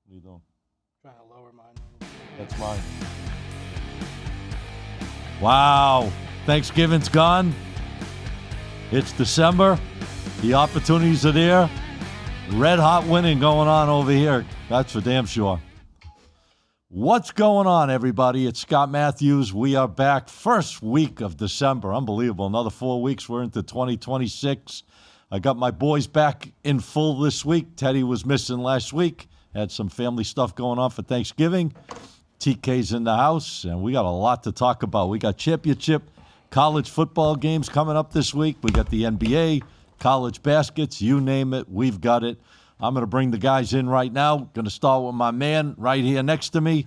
What are you doing? Trying to lower mine. That's mine. Wow. Thanksgiving's gone. It's December. The opportunities are there. Red hot winning going on over here. That's for damn sure. What's going on, everybody? It's Scott Matthews. We are back first week of December. Unbelievable. Another 4 weeks. We're into 2026. I got my boys back in full this week. Teddy was missing last week. Had some family stuff going on for Thanksgiving. TK's in the house, and we got a lot to talk about. We got championship college football games coming up this week. We got the NBA, college baskets, you name it, we've got it. I'm going to bring the guys in right now. Going to start with my man right here next to me,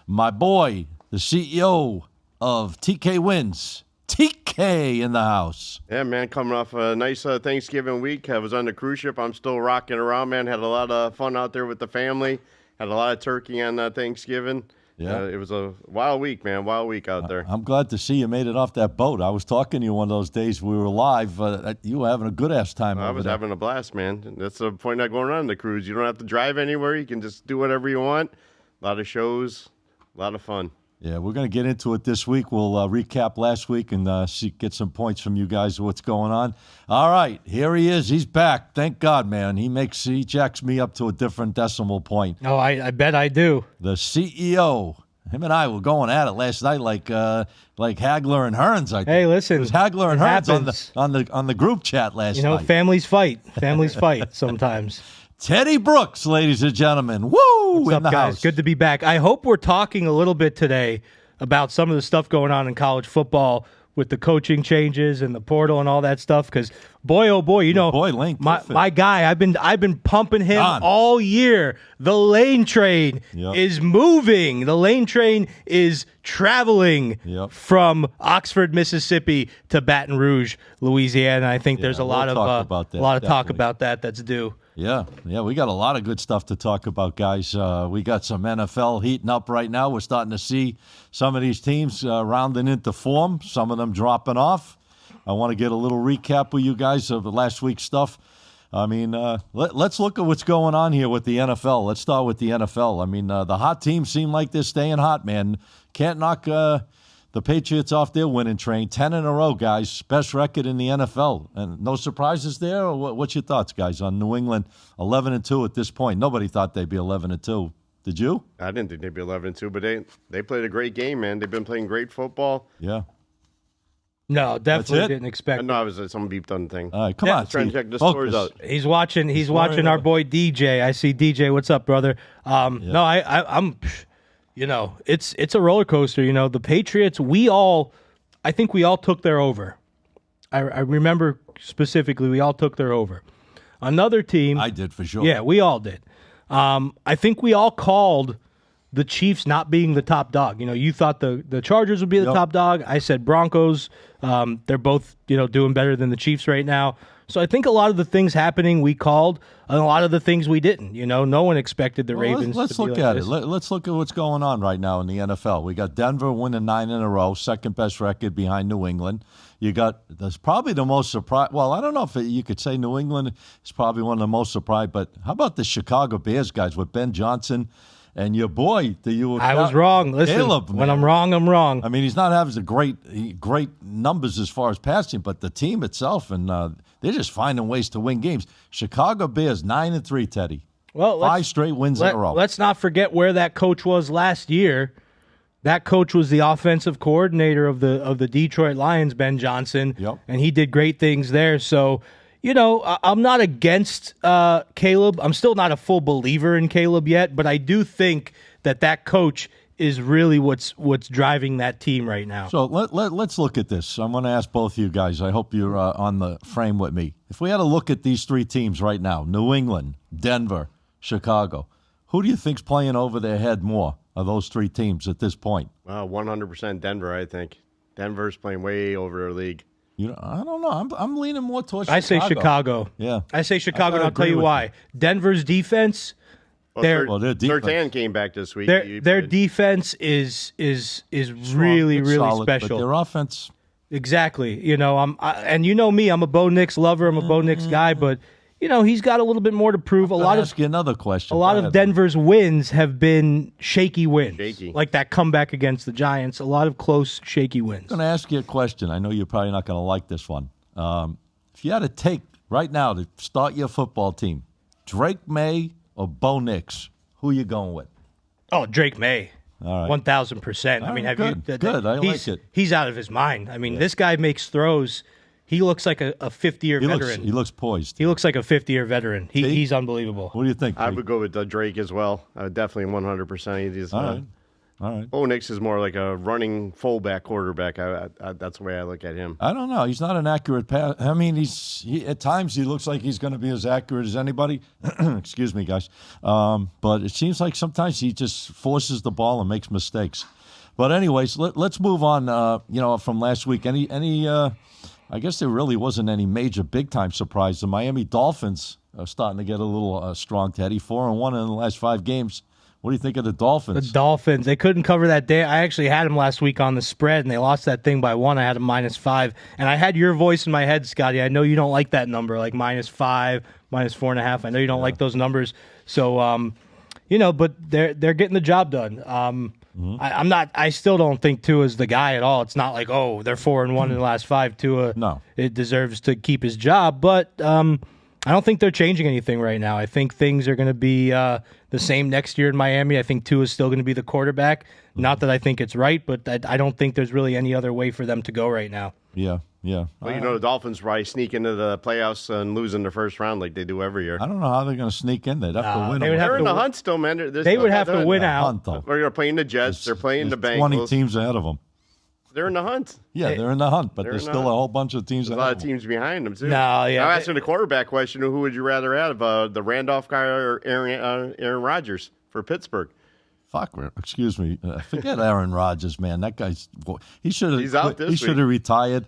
my boy, the CEO of TK Wins, TK in the house. Yeah, man, coming off a nice Thanksgiving week. I was on the cruise ship. I'm still rocking around, man. Had a lot of fun out there with the family. Had a lot of turkey on Thanksgiving. Yeah, it was a wild week, man. Wild week out there. I'm glad to see you made it off that boat. I was talking to you one of those days we were live. You were having a good-ass time I over was there. having a blast, man. That's the point of going on the cruise. You don't have to drive anywhere. You can just do whatever you want. A lot of shows, a lot of fun. Yeah, we're going to get into it this week. We'll recap last week and get some points from you guys of what's going on. All right, here he is. He's back. Thank God, man. He jacks me up to a different decimal point. Oh, I bet I do. The CEO. Him and I were going at it last night like Hagler and Hearns. I think. Hey, listen, it was Hagler and Hearns happens. on the group chat last night. Families fight. Families fight sometimes. Teddy Brooks, ladies and gentlemen. Woo! What's up, guys? House. Good to be back. I hope we're talking a little bit today about some of the stuff going on in college football with the coaching changes and the portal and all that stuff. Because boy, oh boy, Lane my guy, I've been pumping him all year. The lane train is moving. The lane train is traveling from Oxford, Mississippi to Baton Rouge, Louisiana. I think there's a lot of talk about that that's due. Yeah, we got a lot of good stuff to talk about, guys. We got some NFL heating up right now. We're starting to see some of these teams rounding into form, some of them dropping off. I want to get a little recap with you guys of last week's stuff. I mean, let's look at what's going on here with the NFL. Let's start with the NFL. I mean, the hot teams seem like they're staying hot, man. Can't knock the Patriots off their winning train. 10 in a row, guys. Best record in the NFL. And no surprises there? Or what's your thoughts, guys, on New England 11-2 at this point? Nobody thought they'd be 11-2. Did you? I didn't think they'd be 11-2, but they played a great game, man. They've been playing great football. Yeah. No, definitely didn't expect. No, I was some beeped on the thing. All right, come on. Trying to check the scores out. He's watching our boy DJ. I see DJ. What's up, brother? No, I'm. It's a roller coaster. The Patriots. I think we all took their over. I remember specifically, we all took their over. Another team. I did for sure. Yeah, we all did. I think we all called the Chiefs not being the top dog. You thought the Chargers would be the top dog. I said Broncos. They're both, doing better than the Chiefs right now. So I think a lot of the things happening we called, and a lot of the things we didn't. No one expected the Ravens. Let's look at it. Let's look at what's going on right now in the NFL. We got Denver winning 9 in a row, second best record behind New England. You got that's probably the most surprised. Well, I don't know if you could say New England is probably one of the most surprised, but how about the Chicago Bears guys with Ben Johnson? And your boy, I was wrong. Listen, Caleb, when I'm wrong, I'm wrong. I mean, he's not having great numbers as far as passing, but the team itself, and they're just finding ways to win games. Chicago Bears 9-3, Teddy. Well, 5 straight wins in a row. Let's not forget where that coach was last year. That coach was the offensive coordinator of the Detroit Lions, Ben Johnson, and he did great things there. So. I'm not against Caleb. I'm still not a full believer in Caleb yet, but I do think that coach is really what's driving that team right now. So let's look at this. I'm going to ask both of you guys. I hope you're on the frame with me. If we had to look at these 3 teams right now, New England, Denver, Chicago, who do you think's playing over their head more of those 3 teams at this point? 100% Denver, I think. Denver's playing way over their league. I don't know. I'm leaning more towards Chicago. I say Chicago. Yeah. I say Chicago, and I'll tell you why. Denver's defense, their defense. Sertan came back this week. Their defense is really, really solid, special. But their offense. Exactly. And you know me, I'm a Bo Nix lover. I'm a Bo Nix guy, but he's got a little bit more to prove. Ask you another question. A lot of Denver's wins have been shaky wins. Shaky. Like that comeback against the Giants. A lot of close, shaky wins. I'm going to ask you a question. I know you're probably not going to like this one. If you had to take right now to start your football team, Drake May or Bo Nix, who are you going with? Oh, Drake May. All right. 1,000%. I mean, have good. you? Good. I like it. He's out of his mind. I mean, this guy makes throws. He looks like a 50-year veteran. He looks poised. He looks like a 50-year veteran. He's unbelievable. What do you think? I would go with Drake as well. I would definitely 100%. He's, All right. Bo Nix is more like a running fullback quarterback. That's the way I look at him. I don't know. He's not an accurate pass. I mean, at times he looks like he's going to be as accurate as anybody. Excuse me, guys. But it seems like sometimes he just forces the ball and makes mistakes. But anyways, let's move on. From last week. I guess there really wasn't any major big-time surprise. The Miami Dolphins are starting to get a little strong, Teddy. 4-1 in the last 5 games. What do you think of the Dolphins? The Dolphins, they couldn't cover that day. I actually had them last week on the spread, and they lost that thing by 1. I had them -5. And I had your voice in my head, Scotty. I know you don't like that number, like -5, -4.5. I know you don't like those numbers. So, but they're getting the job done. I still don't think Tua's the guy at all. It's not like, they're 4-1 in the last 5. Tua, it deserves to keep his job, but I don't think they're changing anything right now. I think things are going to be the same next year in Miami. I think Tua's still going to be the quarterback. Not that I think it's right, but I don't think there's really any other way for them to go right now. Yeah. Well, the Dolphins probably sneak into the playoffs and lose in the first round like they do every year. I don't know how they're going to sneak in. They'd have to win. They're in the hunt still, man. They would have to win out. They're playing the Jets. They're playing the Bengals. 20 teams ahead of them. They're in the hunt. Yeah, they're in the hunt, but there's still a whole bunch of teams. There's a lot of teams behind them, too. No, yeah. I'm asking the quarterback question, who would you rather have, the Randolph guy or Aaron Rodgers for Pittsburgh? Fuck, excuse me. Forget Aaron Rodgers, man. That guy's he should have. He's out this He should have retired.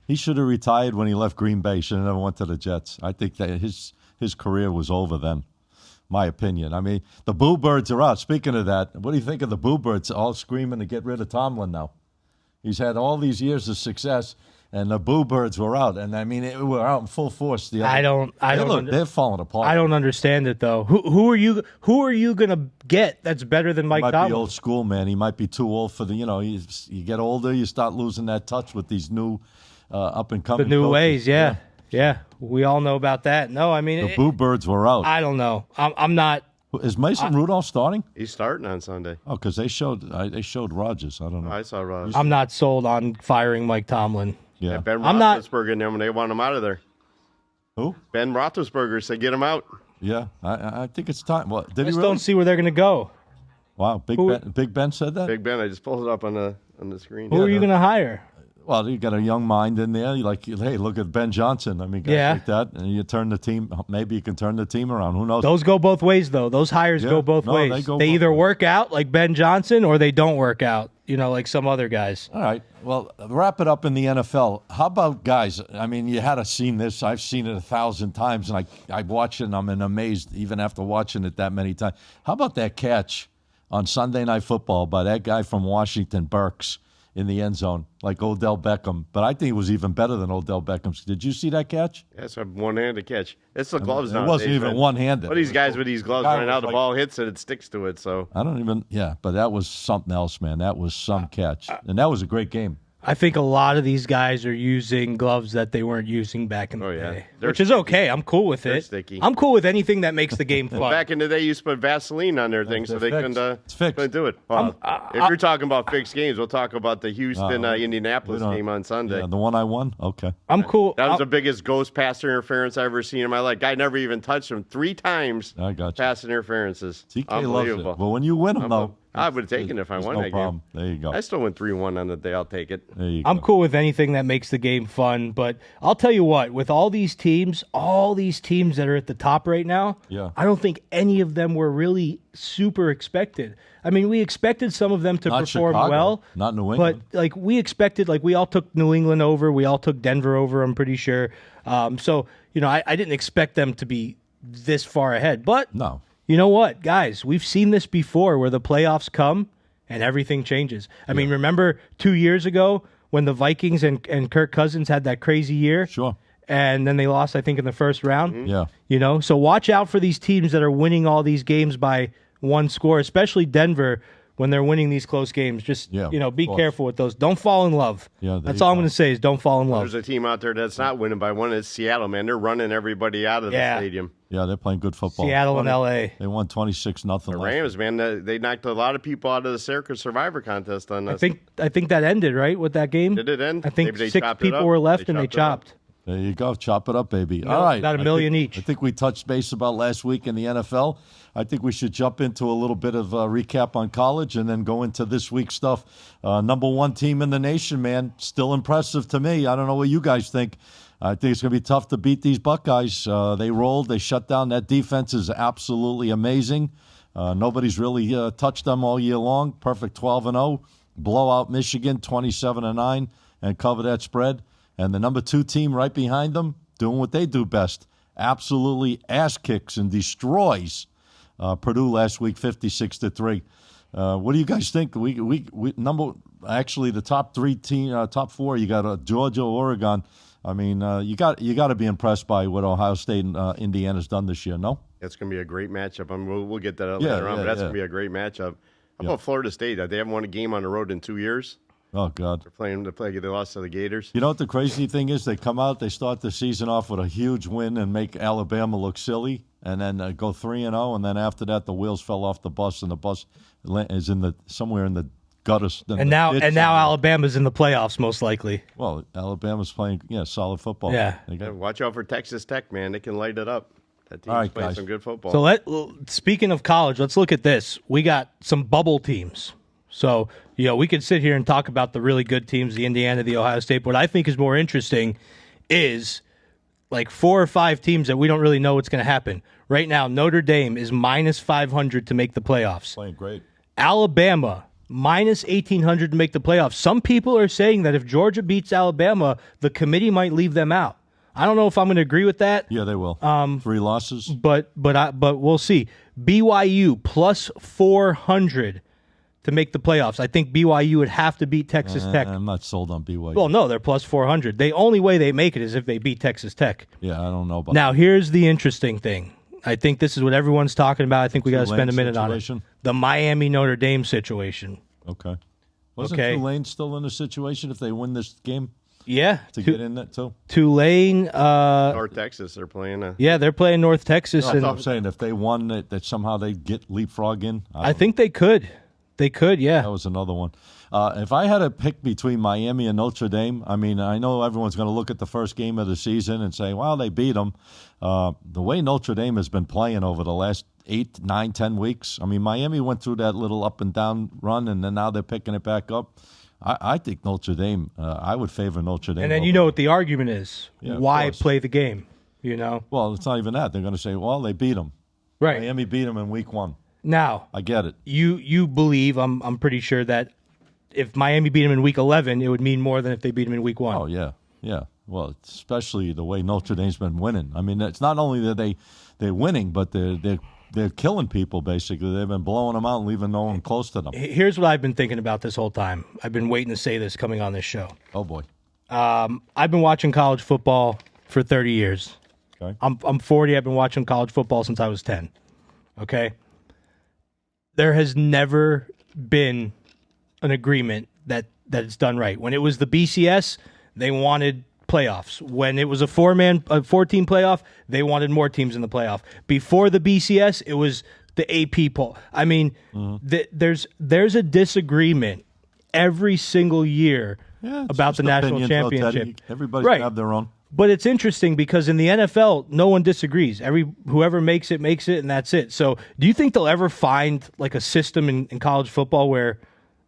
He should have retired when he left Green Bay. Should have never went to the Jets. I think that his career was over then. My opinion. I mean, the Boo Birds are out. Speaking of that, what do you think of the Boo Birds all screaming to get rid of Tomlin now? He's had all these years of success, and the Boo Birds were out. And I mean, we're out in full force. They're falling apart. I don't understand it though. Who are you gonna get that's better than Mike Tomlin? He might be old school, man. He might be too old for the. You get older, you start losing that touch with these new up and coming. The new coaches. ways, yeah. We all know about that. No, I mean the Boo Birds were out. I don't know. I'm not. Is Mason Rudolph starting? He's starting on Sunday. Oh, because they showed Rodgers. I don't know. I saw Rodgers. I'm not sold on firing Mike Tomlin. Yeah, Ben Roethlisberger and them when they want him out of there. Who? Ben Roethlisberger said get him out. Yeah, I think it's time. Well, I just don't see where they're going to go. Wow, Big Ben said that? Big Ben, I just pulled it up on the screen. Who are you going to hire? Well, you got a young mind in there. Hey, look at Ben Johnson. I mean, guys like that, and you turn the team. Maybe you can turn the team around. Who knows? Those go both ways, though. Those hires go both ways. They either work out like Ben Johnson, or they don't work out. Like some other guys. All right. Well, wrap it up in the NFL. How about guys? I mean, you had to seen this. I've seen it 1,000 times, and I watch it, and I'm amazed even after watching it that many times. How about that catch on Sunday Night Football by that guy from Washington, Burks, in the end zone, like Odell Beckham? But I think it was even better than Odell Beckham's. Did you see that catch? That's a one-handed catch. It's the gloves now. It wasn't even one-handed. What these guys with these gloves running out, the ball hits it, it sticks to it. So I don't even. Yeah, but that was something else, man. That was some catch, and that was a great game. I think a lot of these guys are using gloves that they weren't using back in the day, which is okay. I'm cool with it. Sticky. I'm cool with anything that makes the game fun. Back in the day, you used to put Vaseline on their things so they couldn't do it. Well, if you're talking about fixed games, we'll talk about the Houston Indianapolis game on Sunday. Yeah, the one I won? Okay. I'm cool. That was the biggest ghost pass interference I've ever seen in my life. Guy never even touched him 3 times. I got you. Pass interferences. TK loves it. Well, when you win them, though. I would have taken it if I won that problem. game. There you go. I still went 3-1 on the day. I'll take it. There you go. I'm cool with anything that makes the game fun, but I'll tell you what, with all these teams that are at the top right now, I don't think any of them were really super expected. I mean, we expected some of them to perform well. Not New England. But we expected, we all took New England over. We all took Denver over, I'm pretty sure. So, I didn't expect them to be this far ahead. But no. You know what, guys? We've seen this before where the playoffs come and everything changes. I mean, remember 2 years ago when the Vikings and Kirk Cousins had that crazy year? Sure. and then they lost, I think, in the first round. Yeah. You know, so watch out for these teams that are winning all these games by one score, especially Denver when they're winning these close games. Just, be careful with those. Don't fall in love. Yeah, that's all I'm going to say is don't fall in love. There's a team out there that's not winning by one. It's Seattle, man. They're running everybody out of the stadium. Yeah, they're playing good football. Seattle and L.A. They won 26-0. The Rams, man, they knocked a lot of people out of the Circus Survivor contest on us. I think that ended, right, with that game? Did it end? I think 6 people were left and they chopped. There you go. Chop it up, baby. All right. About $1 million each. I think we touched base about last week in the NFL. I think we should jump into a little bit of a recap on college and then go into this week's stuff. Number 1 team in the nation, man. Still impressive to me. I don't know what you guys think. I think it's going to be tough to beat these Buckeyes. They rolled. They shut down. That defense is absolutely amazing. Nobody's really touched them all year long. Perfect 12-0. Blow out Michigan 27-9 and cover that spread. And the number 2 team right behind them doing what they do best. Absolutely ass kicks and destroys Purdue last week 56-3. What do you guys think? Actually the top 3 team, top 4. You got Georgia, Oregon. I mean, you got to be impressed by what Ohio State and Indiana's done this year. No, it's going to be a great matchup. I mean, we'll get that out later on, but that's going to be a great matchup. How about Florida State? They haven't won a game on the road in 2 years. Oh God, they lost to the Gators. You know what the crazy thing is? They come out, they start the season off with a huge win and make Alabama look silly, and then go 3-0, and then after that the wheels fell off the bus, and the bus is somewhere in the gutters. And now Alabama's in the playoffs most likely. Well, Alabama's playing solid football. Yeah. Watch out for Texas Tech, man. They can light it up. That team's playing some good football. So speaking of college, let's look at this. We got some bubble teams. So, we could sit here and talk about the really good teams, the Indiana, the Ohio State. What I think is more interesting is like 4 or 5 teams that we don't really know what's going to happen. Right now, Notre Dame is minus 500 to make the playoffs. Playing great. Alabama, minus 1,800 to make the playoffs. Some people are saying that if Georgia beats Alabama, the committee might leave them out. I don't know if I'm going to agree with that. Yeah, they will. 3 losses. But we'll see. BYU, plus 400 to make the playoffs. I think BYU would have to beat Texas Tech. I'm not sold on BYU. Well, no, they're plus 400. The only way they make it is if they beat Texas Tech. Yeah, I don't know about Now, here's the interesting thing. I think this is what everyone's talking about. I think we got to spend a minute on it. The Miami-Notre Dame situation. Okay. Wasn't Tulane still in a situation if they win this game? Yeah. To get in that, too? Tulane. North Texas, they're playing. Yeah, they're playing North Texas. No, I'm saying if they won, that somehow they get leapfrog in. I think they could. They could, yeah. That was another one. If I had to pick between Miami and Notre Dame, I mean, I know everyone's going to look at the first game of the season and say, well, they beat them. The way Notre Dame has been playing over the last 8, 9, 10 weeks, I mean, Miami went through that little up and down run, and then now they're picking it back up. I think Notre Dame, I would favor Notre Dame. And then you know what the argument is. Yeah, why play the game, Well, it's not even that. They're going to say, well, they beat them. Right. Miami beat them in week 1. Now, I get it. You believe, I'm pretty sure that if Miami beat them in week 11, it would mean more than if they beat them in week 1. Oh, yeah. Yeah. Well, especially the way Notre Dame's been winning. I mean, it's not only that they're winning, but they're killing people, basically. They've been blowing them out and leaving no one close to them. Here's what I've been thinking about this whole time. I've been waiting to say this coming on this show. Oh, boy. I've been watching college football for 30 years. Okay. I'm 40. I've been watching college football since I was 10. Okay? There has never been an agreement that it's done right. When it was the BCS, they wanted playoffs. When it was a 4-team playoff, they wanted more teams in the playoff. Before the BCS, it was the AP poll. I mean, there's a disagreement every single year about the national championship. Everybody's going to have their own. But it's interesting because in the NFL, no one disagrees. Whoever makes it, and that's it. So do you think they'll ever find like a system in college football where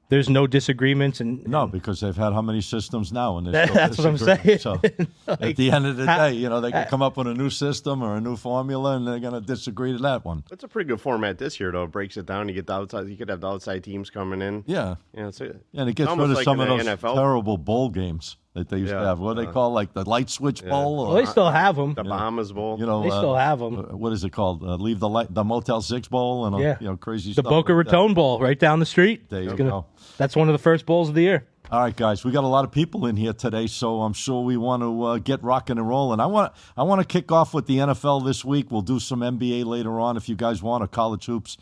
there's no disagreements? No, because they've had how many systems now? And that's what I'm saying. So at the end of the day, they can come up with a new system or a new formula, and they're going to disagree to that one. It's a pretty good format this year, though. It breaks it down. You get the outside. You could have the outside teams coming in. Yeah. And it gets rid of some of those terrible bowl games that they used to have. What do they call, like the light switch bowl? Well, they still have them. The Bahamas Bowl. They still have them. What is it called? Leave the Motel 6 bowl and crazy the stuff. Boca Raton Bowl right down the street. There you go. That's one of the first bowls of the year. All right, guys, we got a lot of people in here today, so I'm sure we want to get rocking and rolling. I want to kick off with the NFL this week. We'll do some NBA later on if you guys want, or college hoops,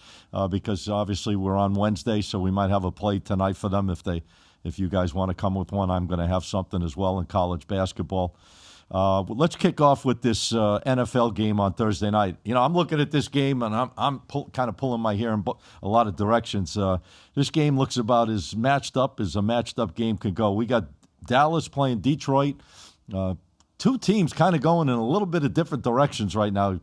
because obviously we're on Wednesday, so we might have a play tonight for them if you guys want to come with one. I'm going to have something as well in college basketball. But let's kick off with this NFL game on Thursday night. You know, I'm looking at this game, and I'm kind of pulling my hair in a lot of directions. This game looks about as matched up as a matched-up game can go. We got Dallas playing Detroit. Two teams kind of going in a little bit of different directions right now.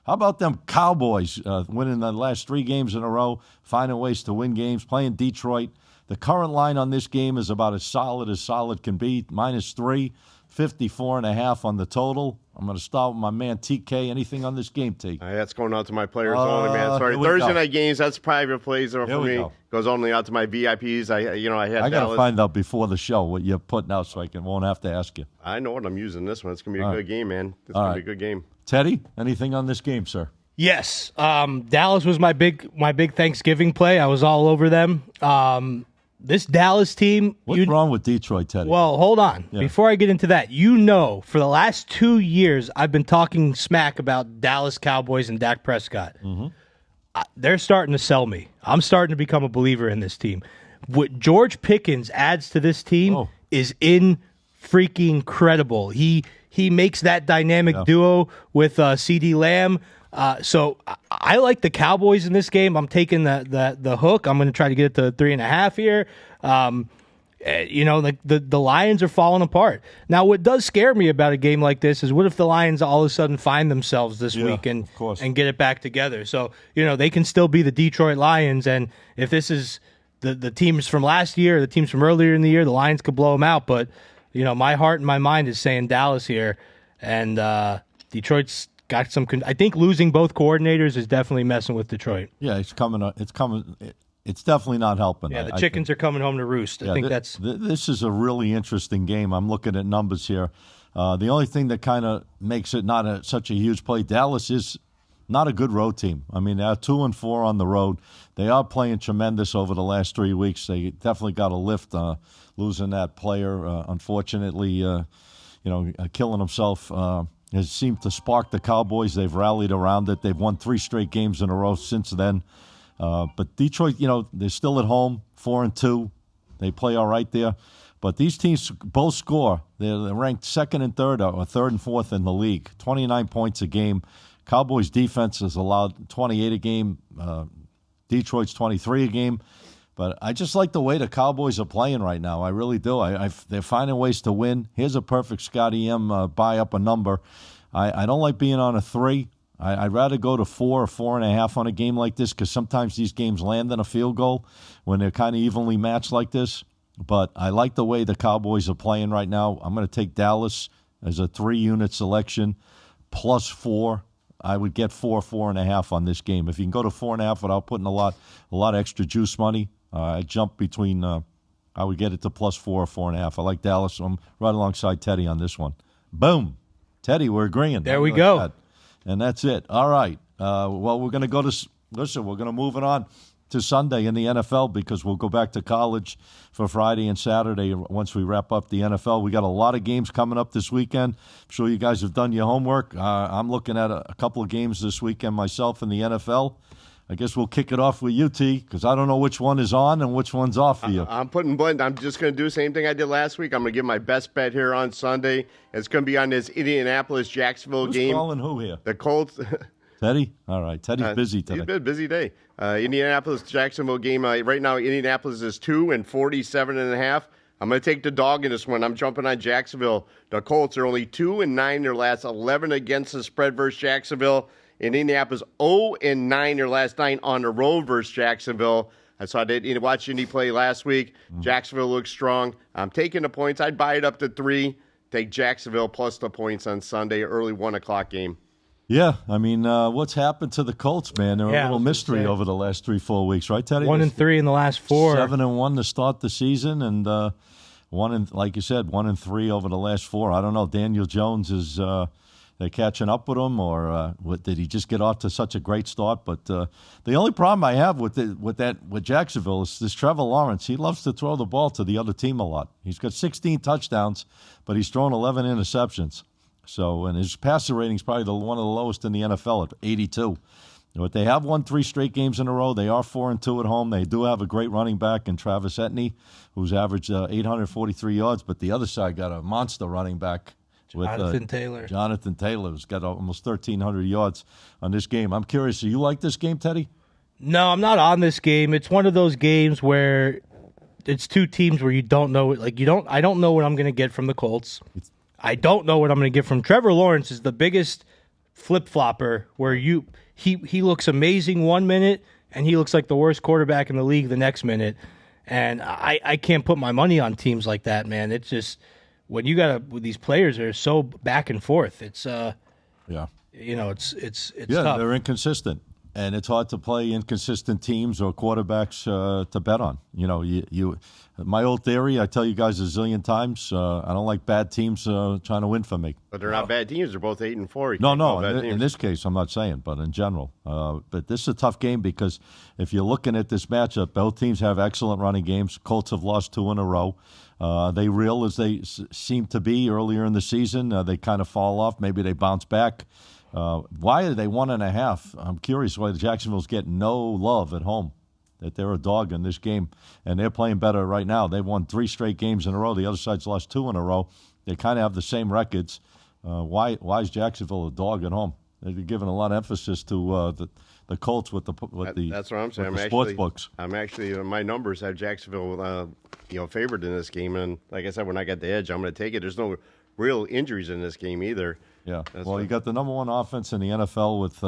How about them Cowboys winning the last 3 games in a row, finding ways to win games, playing Detroit? The current line on this game is about as solid can be, -3. 54.5 on the total. I'm going to start with my man TK. Anything on this game, T? That's going out to my players only, man. Sorry, Thursday night games. That's private plays for me. Goes only out to my VIPs. I got to find out before the show what you're putting out, so I won't have to ask you. I know what I'm using this one. It's going to be a good game, man. It's going to be a good game. Teddy, anything on this game, sir? Yes. Dallas was my big Thanksgiving play. I was all over them. This Dallas team. What's wrong with Detroit, Teddy? Well, hold on. Yeah. Before I get into that, for the last 2 years, I've been talking smack about Dallas Cowboys and Dak Prescott. Mm-hmm. They're starting to sell me. I'm starting to become a believer in this team. What George Pickens adds to this team is freaking incredible. He makes that dynamic duo with CeeDee Lamb. So I like the Cowboys in this game. I'm taking the hook. I'm going to try to get it to 3.5 here. The Lions are falling apart. Now, what does scare me about a game like this is what if the Lions all of a sudden find themselves this week and get it back together? So, they can still be the Detroit Lions. And if this is the teams from last year, the teams from earlier in the year, the Lions could blow them out. But, my heart and my mind is saying Dallas here. And Detroit's got some. I think losing both coordinators is definitely messing with Detroit. Yeah, it's coming. It's definitely not helping. Yeah, the chickens are coming home to roost. I think this is a really interesting game. I'm looking at numbers here. The only thing that kind of makes it not such a huge play, Dallas is not a good road team. I mean, they're 2-4 on the road. They are playing tremendous over the last 3 weeks. They definitely got a lift losing that player. Unfortunately, killing himself. Has seemed to spark the Cowboys. They've rallied around it. They've won 3 straight games in a row since then. But Detroit, they're still at home, 4-2. They play all right there. But these teams both score. They're ranked 2nd and 3rd, or 3rd and 4th in the league. 29 points a game. Cowboys' defense has allowed 28 a game. Detroit's 23 a game. But I just like the way the Cowboys are playing right now. I really do. They're finding ways to win. Here's a perfect Scotty M buy up a number. I don't like being on a 3. I'd rather go to 4 or 4.5 on a game like this because sometimes these games land in a field goal when they're kind of evenly matched like this. But I like the way the Cowboys are playing right now. I'm going to take Dallas as a 3-unit selection plus 4. I would get 4.5 on this game. If you can go to 4.5 without putting a lot of extra juice money, I jump between. I would get it to plus 4 or 4.5. I like Dallas, so I'm right alongside Teddy on this one. Boom, Teddy, we're agreeing. There we go, and that's it. All right. Well, we're going to go to. Listen, we're going to move it on to Sunday in the NFL because we'll go back to college for Friday and Saturday once we wrap up the NFL. We got a lot of games coming up this weekend. I'm sure you guys have done your homework. I'm looking at a couple of games this weekend myself in the NFL. I guess we'll kick it off with you, T, because I don't know which one is on and which one's off for you. I'm putting blend. I'm just going to do the same thing I did last week. I'm going to give my best bet here on Sunday. It's going to be on this Indianapolis-Jacksonville game. Who's calling who here? The Colts. Teddy? All right. Teddy's busy today. It's been a busy day. Indianapolis-Jacksonville game. Right now, Indianapolis is 2-47.5. I'm going to take the dog in this one. I'm jumping on Jacksonville. The Colts are only 2-9 their last 11 against the spread versus Jacksonville. In Indianapolis, 0-9 their last 9 on the road versus Jacksonville. I saw that watch Indy play last week. Jacksonville looks strong. I'm taking the points. I'd buy it up to 3. Take Jacksonville plus the points on Sunday, early 1 o'clock game. Yeah, I mean, what's happened to the Colts, man? They're a little mystery over the last 3-4 weeks, right, Teddy? 1-3 in the last 4. 7-1 to start the season, and like you said, 1-3 over the last 4. I don't know. Daniel Jones is they're catching up with him, or did he just get off to such a great start? But the only problem I have with Jacksonville is this Trevor Lawrence. He loves to throw the ball to the other team a lot. He's got 16 touchdowns, but he's thrown 11 interceptions. So, and his passer rating is probably one of the lowest in the NFL at 82. But they have won 3 straight games in a row. They are 4-2 at home. They do have a great running back in Travis Etienne, who's averaged 843 yards. But the other side got a monster running back. Jonathan Taylor. Jonathan Taylor has got almost 1,300 yards on this game. I'm curious, do you like this game, Teddy? No, I'm not on this game. It's one of those games where it's two teams where you don't know. I don't know what I'm going to get from the Colts. I don't know what I'm going to get from Trevor Lawrence. Is the biggest flip-flopper where he looks amazing one minute and he looks like the worst quarterback in the league the next minute. And I can't put my money on teams like that, man. It's just when you got these players are so back and forth. It's it's tough. They're inconsistent, and it's hard to play inconsistent teams or quarterbacks to bet on. My old theory, I tell you guys a zillion times, I don't like bad teams trying to win for me. But they're not bad teams. They're both 8-4. No. In this case, I'm not saying, but in general. But this is a tough game because if you're looking at this matchup, both teams have excellent running games. Colts have lost 2 in a row. They reel as they seem to be earlier in the season. They kind of fall off. Maybe they bounce back. Why are they 1.5? I'm curious why Jacksonville's getting no love at home. That they're a dog in this game, and they're playing better right now. They've won 3 straight games in a row. The other side's lost 2 in a row. They kind of have the same records. Why is Jacksonville a dog at home? They're giving a lot of emphasis to the Colts with the that's what I'm saying. The sports books. I'm actually my numbers have Jacksonville favored in this game, and like I said, when I got the edge, I'm going to take it. There's no real injuries in this game either. Yeah. You got the number 1 offense in the NFL with.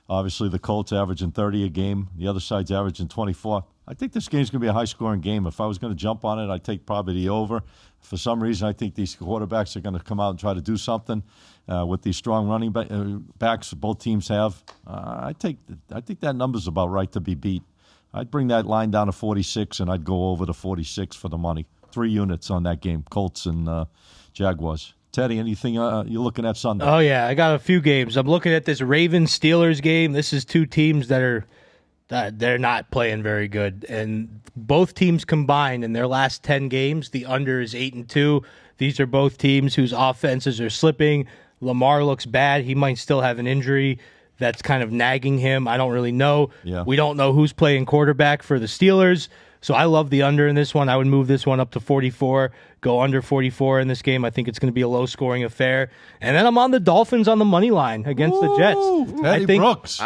Obviously, the Colts averaging 30 a game. The other side's averaging 24. I think this game's going to be a high-scoring game. If I was going to jump on it, I'd take probably the over. For some reason, I think these quarterbacks are going to come out and try to do something with these strong running backs both teams have. I think that number's about right to be beat. I'd bring that line down to 46, and I'd go over to 46 for the money. 3 units on that game, Colts and Jaguars. Teddy, anything you're looking at Sunday? Oh, yeah. I got a few games. I'm looking at this Ravens-Steelers game. This is 2 teams that they're not playing very good. And both teams combined in their last 10 games, the under is 8-2. These are both teams whose offenses are slipping. Lamar looks bad. He might still have an injury that's kind of nagging him. I don't really know. Yeah. We don't know who's playing quarterback for the Steelers. So I love the under in this one. I would move this one up to 44, go under 44 in this game. I think it's going to be a low-scoring affair. And then I'm on the Dolphins on the money line against the Jets. Teddy Brooks.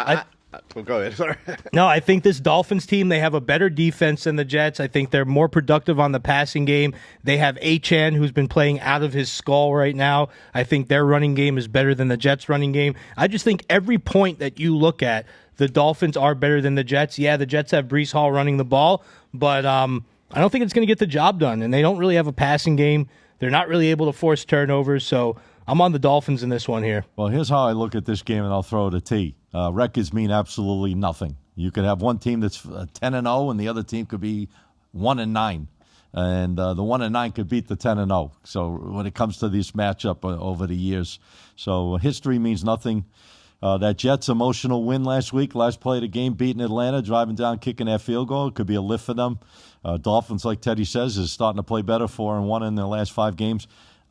Go ahead. Sorry. No, I think this Dolphins team, they have a better defense than the Jets. I think they're more productive on the passing game. They have Achane, who's been playing out of his skull right now. I think their running game is better than the Jets' running game. I just think every point that you look at, the Dolphins are better than the Jets. Yeah, the Jets have Breece Hall running the ball, but I don't think it's going to get the job done, and they don't really have a passing game. They're not really able to force turnovers, so I'm on the Dolphins in this one here. Well, here's how I look at this game, and I'll throw it a T. Records mean absolutely nothing. You could have one team that's 10-0, and the other team could be 1-9. And the 1-9 could beat the 10-0. So when it comes to this matchup over the years. So history means nothing. That Jets emotional win last week, last play of the game, beating Atlanta, driving down, kicking that field goal. It could be a lift for them. Dolphins, like Teddy says, is starting to play better, 4-1 in their last 5 games.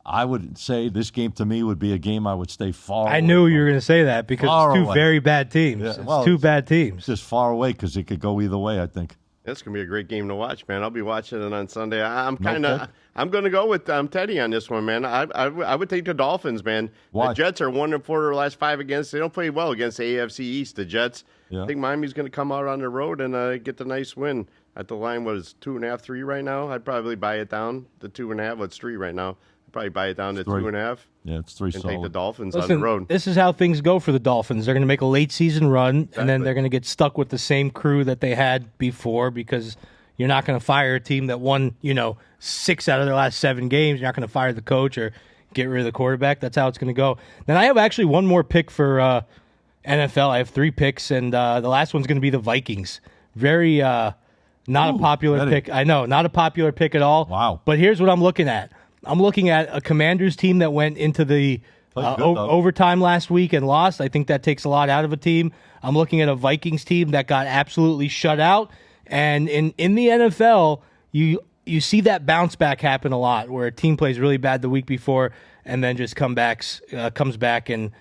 I would say this game to me would be a game I would stay far away. I knew you were going to say that because it's 2 very bad teams. Yeah, it's 2 bad teams. Just far away because it could go either way, I think. It's going to be a great game to watch, man. I'll be watching it on Sunday. I'm going to go with Teddy on this one, man. I would take the Dolphins, man. Why? The Jets are 1-4 their last 5 against. They don't play well against the AFC East, the Jets. Yeah. I think Miami's going to come out on the road and get the nice win. At the line was 2.5, 3 right now. I'd probably buy it down to 2.5. It's 3 right now. I'd probably buy it down to 2.5. Yeah, it's 3 and solid. take the Dolphins on the road. This is how things go for the Dolphins. They're going to make a late season run, and then they're going to get stuck with the same crew that they had before because you're not going to fire a team that won, 6 out of their last 7 games. You're not going to fire the coach or get rid of the quarterback. That's how it's going to go. Then I have actually one more pick for NFL. I have 3 picks, and the last one's going to be the Vikings. Very not a popular pick. I know, not a popular pick at all. Wow. But here's what I'm looking at. I'm looking at a Commanders team that went into the overtime last week and lost. I think that takes a lot out of a team. I'm looking at a Vikings team that got absolutely shut out. And in the NFL, you see that bounce back happen a lot, where a team plays really bad the week before and then just comes back and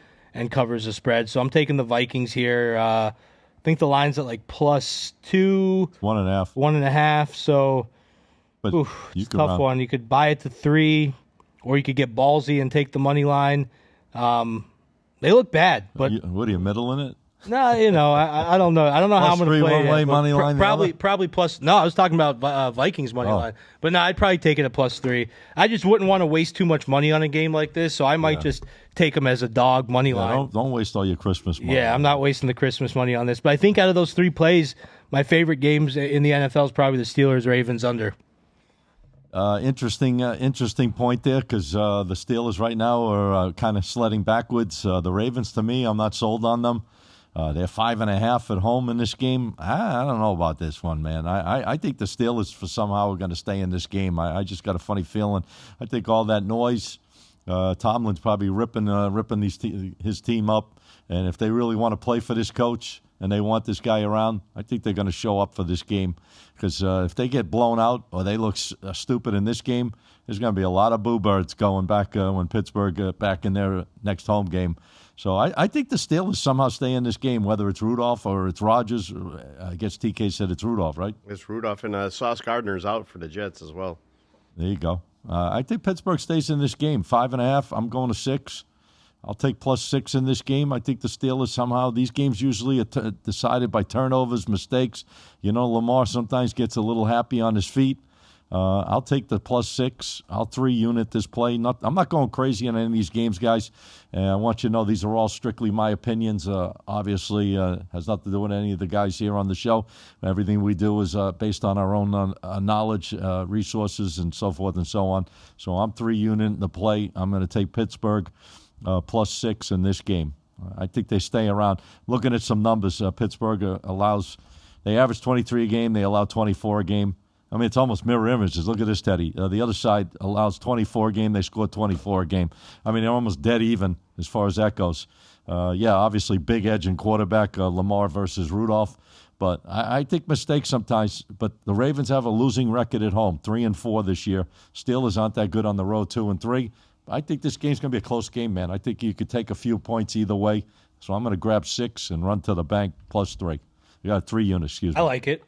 covers the spread. So I'm taking the Vikings here. I think the line's at like +2. 1.5. 1.5. So, but it's a tough one. You could buy it to 3, or you could get ballsy and take the money line. They look bad, but what are you middling it? No, I don't know. I don't know how I'm going to play one way it. Money line. Probably plus. No, I was talking about Vikings money line. But no, I'd probably take it at +3. I just wouldn't want to waste too much money on a game like this, so I might just take them as a dog money line. Don't waste all your Christmas money. Yeah, I'm not wasting the Christmas money on this. But I think out of those 3 plays, my favorite games in the NFL is probably the Steelers-Ravens under. Interesting point there, because the Steelers right now are kind of sledding backwards. The Ravens, to me, I'm not sold on them. They're 5.5 at home in this game. I don't know about this one, man. I think the Steelers somehow are going to stay in this game. I just got a funny feeling. I think all that noise, Tomlin's probably ripping his team up. And if they really want to play for this coach and they want this guy around, I think they're going to show up for this game. Because if they get blown out or they look stupid in this game, there's going to be a lot of boo birds going back when Pittsburgh back in their next home game. So I think the Steelers somehow stay in this game, whether it's Rudolph or it's Rodgers. I guess TK said it's Rudolph, right? It's Rudolph, and Sauce Gardner's out for the Jets as well. There you go. I think Pittsburgh stays in this game. 5.5. I'm going to 6. I'll take +6 in this game. I think the Steelers somehow, these games usually are decided by turnovers, mistakes. Lamar sometimes gets a little happy on his feet. I'll take the +6. I'll 3-unit this play. I'm not going crazy on any of these games, guys. And I want you to know these are all strictly my opinions. Obviously, has nothing to do with any of the guys here on the show. Everything we do is based on our own knowledge, resources, and so forth and so on. So I'm 3-unit the play. I'm going to take Pittsburgh +6 in this game. I think they stay around. Looking at some numbers, Pittsburgh they average 23 a game. They allow 24 a game. I mean, it's almost mirror images. Look at this, Teddy. The other side allows 24 a game. They score 24 a game. I mean, they're almost dead even as far as that goes. Obviously, big edge in quarterback, Lamar versus Rudolph. But I think mistakes sometimes. But the Ravens have a losing record at home, 3-4 this year. Steelers aren't that good on the road, 2-3. I think this game's going to be a close game, man. I think you could take a few points either way. So I'm going to grab 6 and run to the bank +3. You got 3 units, excuse me. I like it.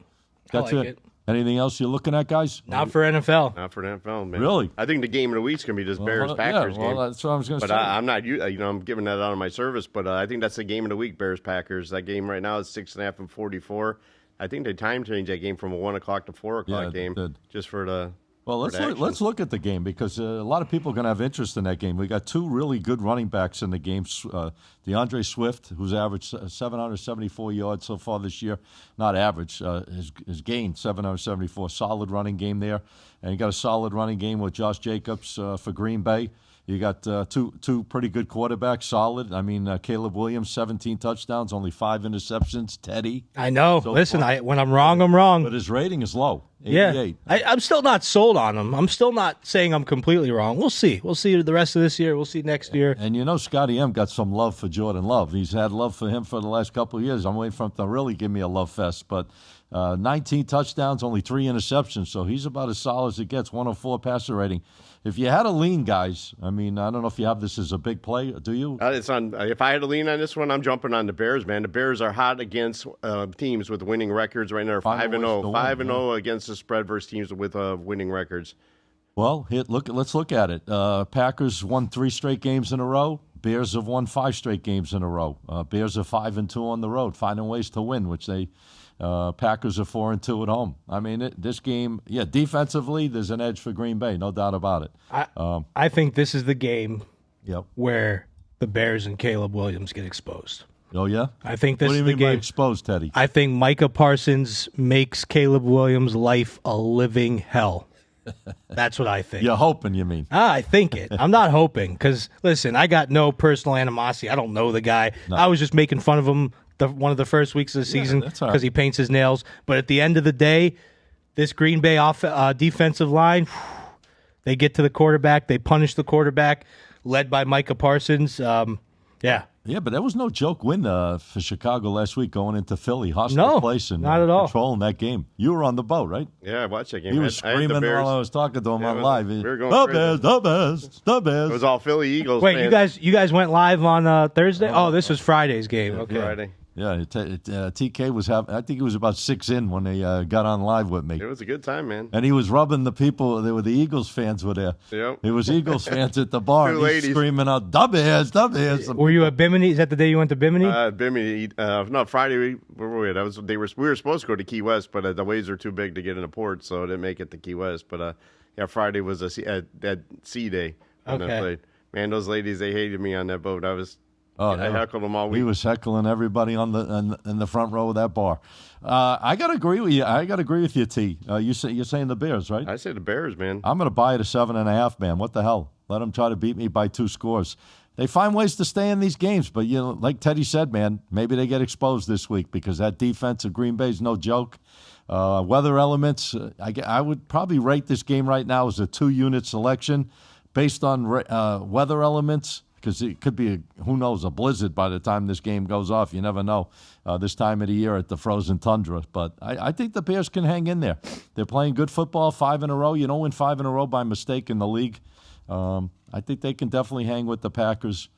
That's it. Anything else you're looking at, guys? Not for NFL. Not for NFL, man. Really? I think the game of the week's going to be this Bears-Packers game. That's what I was going to say. But I'm not, I'm giving that out of my service, but I think that's the game of the week, Bears-Packers. That game right now is 6.5 and 44. I think they time changed that game from a 1 o'clock to 4 o'clock game just for the Well, let's look at the game, because a lot of people are going to have interest in that game. We got 2 really good running backs in the game. DeAndre Swift, who's averaged 774 yards so far this year. Not average, has gained 774. Solid running game there. And you got a solid running game with Josh Jacobs for Green Bay. You got two pretty good quarterbacks, solid. I mean, Caleb Williams, 17 touchdowns, only 5 interceptions. Teddy. I know. Listen, when I'm wrong, I'm wrong. But his rating is low, 88. Yeah. I'm still not sold on him. I'm still not saying I'm completely wrong. We'll see. We'll see the rest of this year. We'll see next year. And Scotty M got some love for Jordan Love. He's had love for him for the last couple of years. I'm waiting for him to really give me a love fest. But 19 touchdowns, only 3 interceptions. So he's about as solid as it gets, 104 passer rating. If you had a lean, guys, I mean, I don't know if you have this as a big play. Do you? It's on. If I had a lean on this one, I'm jumping on the Bears, man. The Bears are hot against teams with winning records right now. 5-0, 5-0 against the spread versus teams with winning records. Well, let's look at it. Packers won 3 straight games in a row. Bears have won 5 straight games in a row. Bears are 5-2 on the road, finding ways to win, which they. Packers are 4-2 at home. I mean, this game, defensively, there's an edge for Green Bay, no doubt about it. I think this is the game where the Bears and Caleb Williams get exposed. Oh, yeah? I think this is the game. What do you mean by exposed, Teddy? I think Micah Parsons makes Caleb Williams' life a living hell. That's what I think. You're hoping, you mean? I think it. I'm not hoping because, listen, I got no personal animosity. I don't know the guy. No. I was just making fun of him one of the first weeks of the season because he paints his nails. But at the end of the day, this Green Bay defensive line, they get to the quarterback. They punish the quarterback. led by Micah Parsons. Yeah. Yeah, but that was no joke win for Chicago last week going into Philly, hostile place, and not at all. controlling that game. You were on the boat, right? Yeah, I watched that game. He was screaming while I was talking to him on live. We were going the Bears. It was all Philly Eagles. Wait, fans. you guys went live on Thursday? Oh, this was Friday's game. Okay. Friday. Yeah, TK was I think he was about 6 in when they got on live with me. It was a good time, man. And he was rubbing the people. There were the Eagles fans were there. Yep. It was Eagles fans at the bar. Two He's ladies. screaming out, "The Bears, the Bears!" Were you at Bimini? Is that the day you went to Bimini? Bimini. No, Friday. Where were we? We were supposed to go to Key West, but the waves are too big to get in the port, so I didn't make it to Key West. But yeah, Friday was that sea day when I played. Man, those ladies, they hated me on that boat. I heckled them all week. He was heckling everybody in the front row of that bar. I gotta agree with you. T. You're saying the Bears, right? I say the Bears, man. I'm gonna buy it at 7.5, man. What the hell? Let them try to beat me by 2 scores. They find ways to stay in these games, but like Teddy said, man, maybe they get exposed this week because that defense of Green Bay is no joke. Weather elements. I would probably rate this game right now as a 2-unit selection based on weather elements. Because it could be, who knows, a blizzard by the time this game goes off. You never know this time of the year at the frozen tundra. But I think the Bears can hang in there. They're playing good football 5 in a row. You don't win 5 in a row by mistake in the league. I think they can definitely hang with the Packers.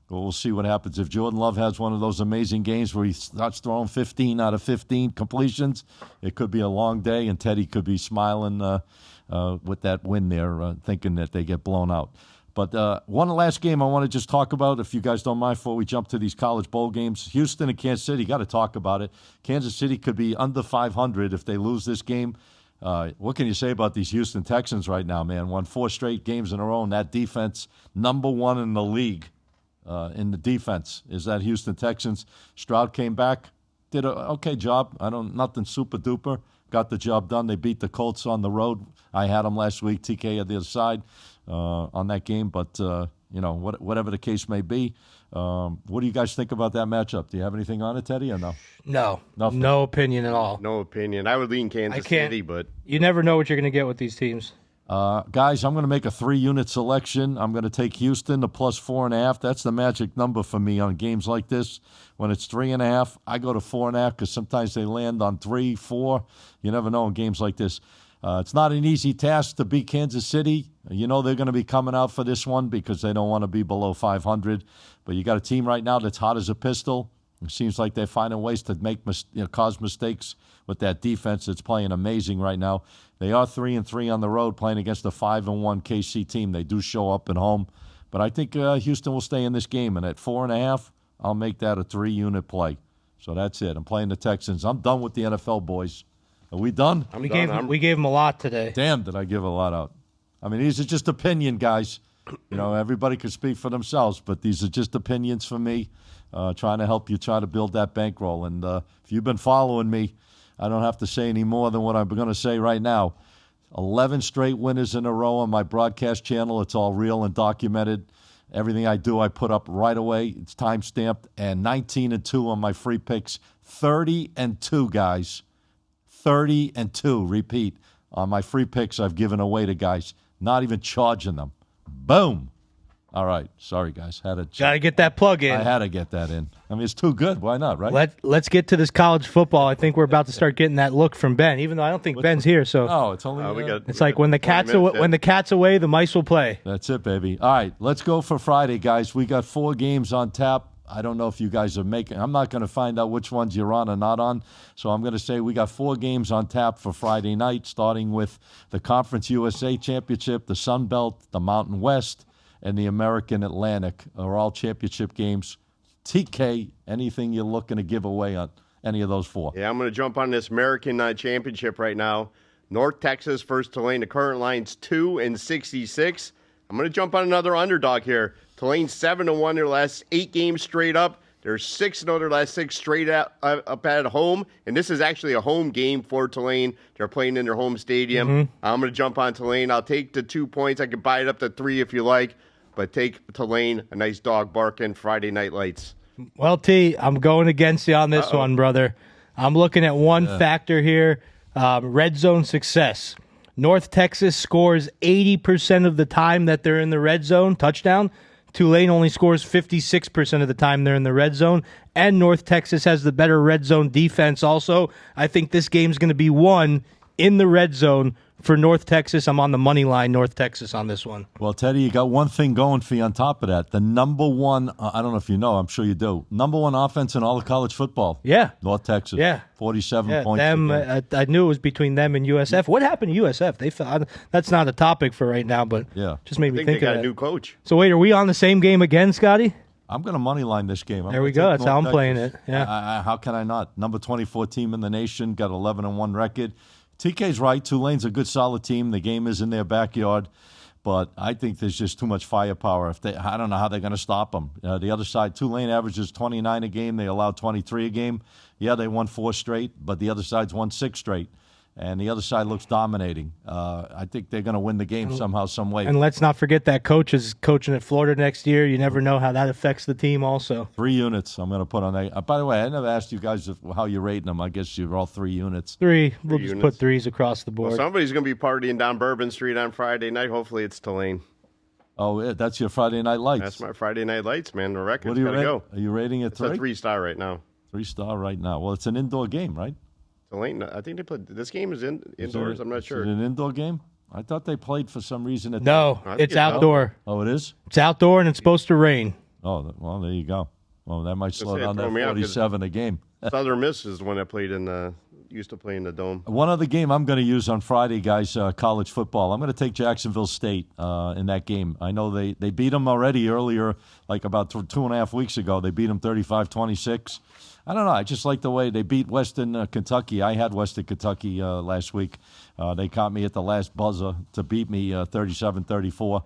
We'll see what happens. If Jordan Love has one of those amazing games where he starts throwing 15 out of 15 completions, it could be a long day, and Teddy could be smiling with that win there, thinking that they get blown out. But one last game I want to just talk about, if you guys don't mind, before we jump to these college bowl games. Houston and Kansas City, got to talk about it. Kansas City could be under 500 if they lose this game. What can you say about these Houston Texans right now, man? Won 4 straight games in a row, and that defense, number 1 in the league in the defense, is that Houston Texans. Stroud came back, did an okay job. Nothing super duper. Got the job done. They beat the Colts on the road. I had them last week, TK at the other side. On that game, but whatever the case may be, what do you guys think about that matchup? Do you have anything on it, Teddy, or no? No, nothing. No opinion at all. No opinion. I would lean Kansas City, but you never know what you're going to get with these teams. Guys, I'm going to make a 3-unit selection. I'm going to take Houston to plus 4.5. That's the magic number for me on games like this. When it's 3.5, I go to 4.5 because sometimes they land on 3, 4. You never know in games like this. It's not an easy task to beat Kansas City. You know they're going to be coming out for this one because they don't want to be below 500. But you got a team right now that's hot as a pistol. It seems like they're finding ways to cause mistakes with that defense that's playing amazing right now. They are 3-3 on the road playing against a 5-1 KC team. They do show up at home. But I think Houston will stay in this game. And at 4.5, I'll make that a 3-unit play. So that's it. I'm playing the Texans. I'm done with the NFL, boys. Are we done? We gave them a lot today. Damn, did I give a lot out. I mean, these are just opinion, guys. Everybody can speak for themselves, but these are just opinions for me, trying to help you try to build that bankroll. And if you've been following me, I don't have to say any more than what I'm going to say right now. 11 straight winners in a row on my broadcast channel. It's all real and documented. Everything I do, I put up right away. It's time-stamped. And 19-2 on my free picks. 30-2, guys. 30-2, repeat, on my free picks I've given away to guys, not even charging them. Boom. All right. Sorry, guys. Got to get that plug in. I had to get that in. I mean, it's too good. Why not, right? Let's get to this college football. I think we're about to start getting that look from Ben, even though I don't think Ben's here. So it's only it's like when the cat's away, the mice will play. That's it, baby. All right, let's go for Friday, guys. We got 4 games on tap. I don't know if you guys are making. I'm not going to find out which ones you're on or not on. So I'm going to say we got 4 games on tap for Friday night, starting with the Conference USA Championship, the Sun Belt, the Mountain West, and the American Atlantic are all championship games. TK, anything you're looking to give away on any of those 4? Yeah, I'm going to jump on this American Championship right now. North Texas versus Tulane. The current line's 2-66. I'm going to jump on another underdog here. Tulane 7-1 their last 8 games straight up. They're 6-0 their last 6 straight up at home. And this is actually a home game for Tulane. They're playing in their home stadium. Mm-hmm. I'm going to jump on Tulane. I'll take the 2 points. I can buy it up to 3 if you like. But take Tulane, a nice dog barking, Friday Night Lights. Well, T, I'm going against you on this one, brother. I'm looking at one factor here, red zone success. North Texas scores 80% of the time that they're in the red zone, touchdown. Tulane only scores 56% of the time they're in the red zone, and North Texas has the better red zone defense also. I think this game's going to be won in the red zone for North Texas. I'm on the money line, North Texas, on this one. Well, Teddy, you got one thing going for you on top of that. The number one, I don't know if you know, I'm sure you do, number one offense in all of college football. Yeah. North Texas. Yeah. 47 points. I knew it was between them and USF. What happened to USF? That's not a topic for right now, but just made me think they of got that. a new coach. So wait, are we on the same game again, Scotty? I'm going to money line this game. There we go. That's how I'm playing it. Yeah. How can I not? Number 24 team in the nation, got 11-1 record. TK's right. Tulane's a good, solid team. The game is in their backyard, but I think there's just too much firepower. I don't know how they're going to stop them. The other side, Tulane averages 29 a game. They allow 23 a game. Yeah, they won 4 straight, but the other side's won 6 straight. And the other side looks dominating. I think they're going to win the game somehow, some way. And let's not forget that coach is coaching at Florida next year. You never know how that affects the team also. 3 units I'm going to put on that. By the way, I never asked you guys how you're rating them. I guess you're all 3 units. 3. We'll just put 3s across the board. Well, somebody's going to be partying down Bourbon Street on Friday night. Hopefully it's Tulane. Oh, yeah, that's your Friday Night Lights. That's my Friday Night Lights, man. The record's got got to go. Are you rating it 3? It's a 3-star right now. 3-star right now. Well, it's an indoor game, right? Tulane, I think they played. This game is indoors. I'm not sure. Is it an indoor game? I thought they played for some reason. No, it's outdoor. Oh, it is? It's outdoor, and it's supposed to rain. Oh, well, there you go. Well, that might slow down that 47 a game. Southern Miss is the one that played used to play in the Dome. One other game I'm going to use on Friday, guys, college football. I'm going to take Jacksonville State in that game. I know they beat them already earlier, like about 2.5 weeks ago. They beat them 35-26. I don't know. I just like the way they beat Western Kentucky. I had Western Kentucky last week. They caught me at the last buzzer to beat me 37-34.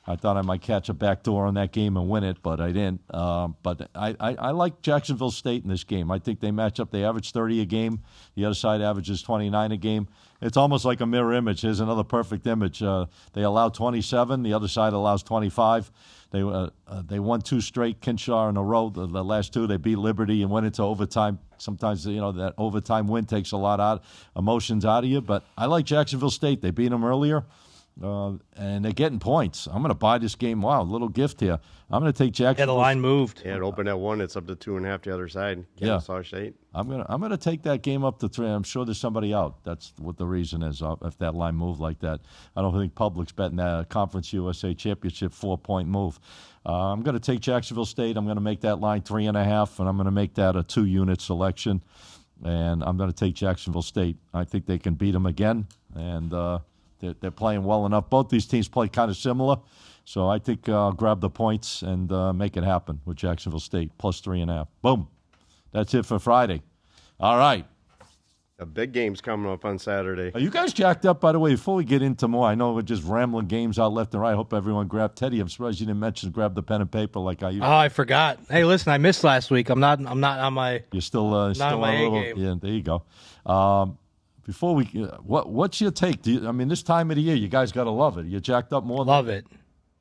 I thought I might catch a backdoor on that game and win it, but I didn't. But I like Jacksonville State in this game. I think they match up. They average 30 a game. The other side averages 29 a game. It's almost like a mirror image. Here's another perfect image. They allow 27. The other side allows 25. They won 2 straight Kinshaw in a row. The last 2, they beat Liberty and went into overtime. Sometimes, that overtime win takes a lot out emotions out of you. But I like Jacksonville State. They beat them earlier. And they're getting points. I'm going to buy this game. Wow, little gift here. I'm going to take Jacksonville. Yeah, the line moved. Yeah, it opened at 1. It's up to 2.5 the other side. Kennesaw State. I'm gonna take that game up to 3. I'm sure there's somebody out. That's what the reason is. If that line moved like that, I don't think public's betting that Conference USA Championship 4-point move. I'm going to take Jacksonville State. I'm going to make that line 3.5, and I'm going to make that a 2-unit selection. And I'm going to take Jacksonville State. I think they can beat them again, and they're playing well enough. Both these teams play kind of similar, so I think I'll grab the points and make it happen with Jacksonville State plus 3.5. Boom. That's it for Friday. All right. A big game's coming up on Saturday. Are you guys jacked up, by the way, before we get into more? I know we're just rambling games out left and right. I hope everyone grabbed Teddy. I'm surprised you didn't mention grab the pen and paper like I used. Oh, I forgot. Hey, listen, I missed last week. I'm not on my. You're still not still on my on a little. game. Yeah, there you go. Before we, what's your take? This time of the year, you guys got to love it. You jacked up more. Love it.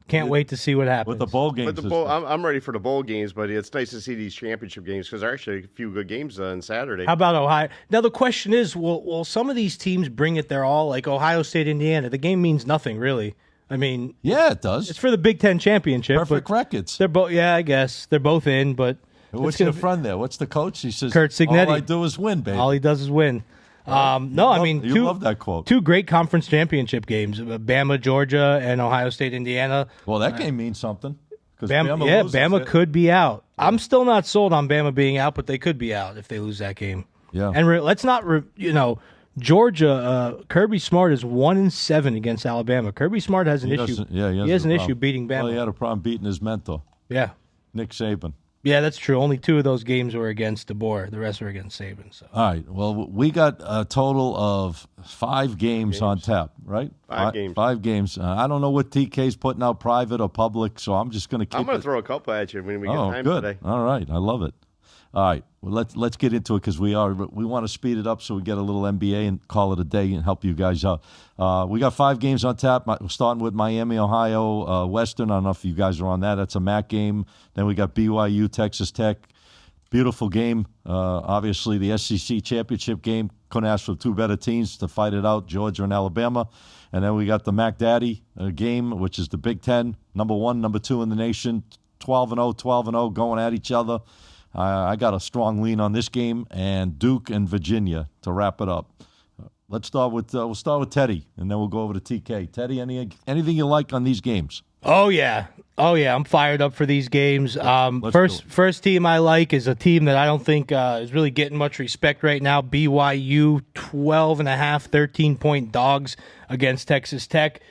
Can't wait to see what happens with the bowl games. I'm ready for the bowl games, but it's nice to see these championship games because there are actually a few good games on Saturday. How about Ohio? Now the question is, will some of these teams bring it their all? Like Ohio State, Indiana, the game means nothing really. I mean, yeah, it does. It's for the Big Ten championship. Perfect records. They're both. Yeah, I guess they're both in. But what's your friend there? What's the coach? He says, Kurt Signetti. All I do is win, baby. All he does is win. You love that quote. 2 great conference championship games: Bama, Georgia, and Ohio State, Indiana. Well, that game means something. Bama could be out. I'm still not sold on Bama being out, but they could be out if they lose that game. Yeah, and let's not, Georgia. Kirby Smart is 1-7 against Alabama. Kirby Smart has an issue. Yeah, he has an issue beating Bama. Well, he had a problem beating his mentor. Yeah, Nick Saban. Yeah, that's true. Only 2 of those games were against DeBoer. The rest were against Saban. So. All right. Well, we got a total of 5 games on tap, right? 5 games. 5 games. I don't know what TK's putting out, private or public, so I'm just going to keep I'm going to throw a couple at you when we get time good. today. All right. I love it. All right. Well, let's get into it because we want to speed it up so we get a little NBA and call it a day and help you guys out. We got 5 games on tap, starting with Miami, Ohio, Western. I don't know if you guys are on that. That's a MAC game. Then we got BYU, Texas Tech. Beautiful game. Obviously, the SEC championship game. couldn't ask for two better teams to fight it out, Georgia and Alabama. And then we got the Mac Daddy game, which is the Big Ten, number 1, number 2 in the nation, 12-0, 12-0, going at each other. I got a strong lean on this game, and Duke and Virginia to wrap it up. Let's start with we'll start with Teddy, and then we'll go over to TK. Teddy, anything you like on these games? Oh yeah, I'm fired up for these games. First team I like is a team that I don't think is really getting much respect right now. BYU, 12.5, 13-point dogs against Texas Tech.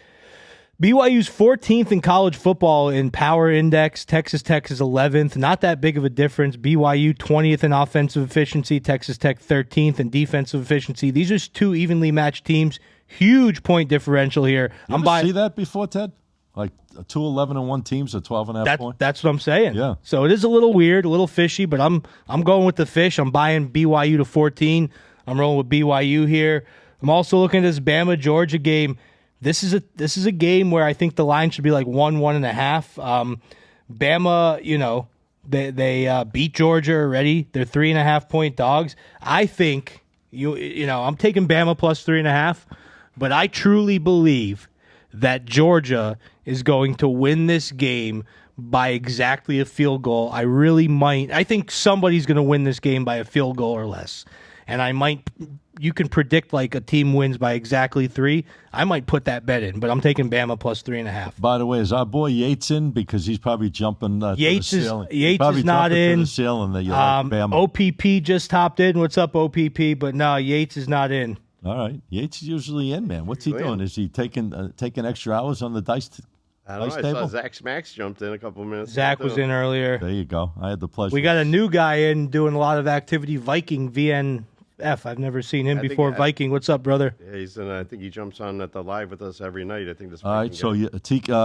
BYU's 14th in college football in power index. Texas Tech is 11th. Not that big of a difference. BYU 20th in offensive efficiency. Texas Tech 13th in defensive efficiency. These are two evenly matched teams. Huge point differential here. You ever see that before, Ted? Like 2 11-1 teams at 12.5 points? That's what I'm saying. Yeah. So it is a little weird, a little fishy, but I'm going with the fish. I'm buying BYU to 14. I'm rolling with BYU here. I'm also looking at this Bama-Georgia game. This is a game where I think the line should be like 1.5. Bama, they beat Georgia already. They're 3.5-point dogs. I think I'm taking Bama plus 3.5, but I truly believe that Georgia is going to win this game by exactly a field goal. I think somebody's going to win this game by a field goal or less. And you can predict like a team wins by exactly 3. I might put that bet in, but I'm taking Bama plus 3.5. By the way, is our boy Yates in? Because he's probably jumping Yates to the ceiling. Yates is not in. To the ceiling that you like Bama. OPP just hopped in. What's up, OPP? But no, Yates is not in. All right. Yates is usually in, man. What's he doing? Is he taking extra hours on the dice I don't know. I saw Zach Smacks jumped in a couple of minutes. Zach was in earlier. There you go. I had the pleasure. We got a new guy in doing a lot of activity. Viking VNF. I've never seen him before. Viking, what's up, brother? Yeah, he's in. I think he jumps on at the live with us every night. I think this. All right, so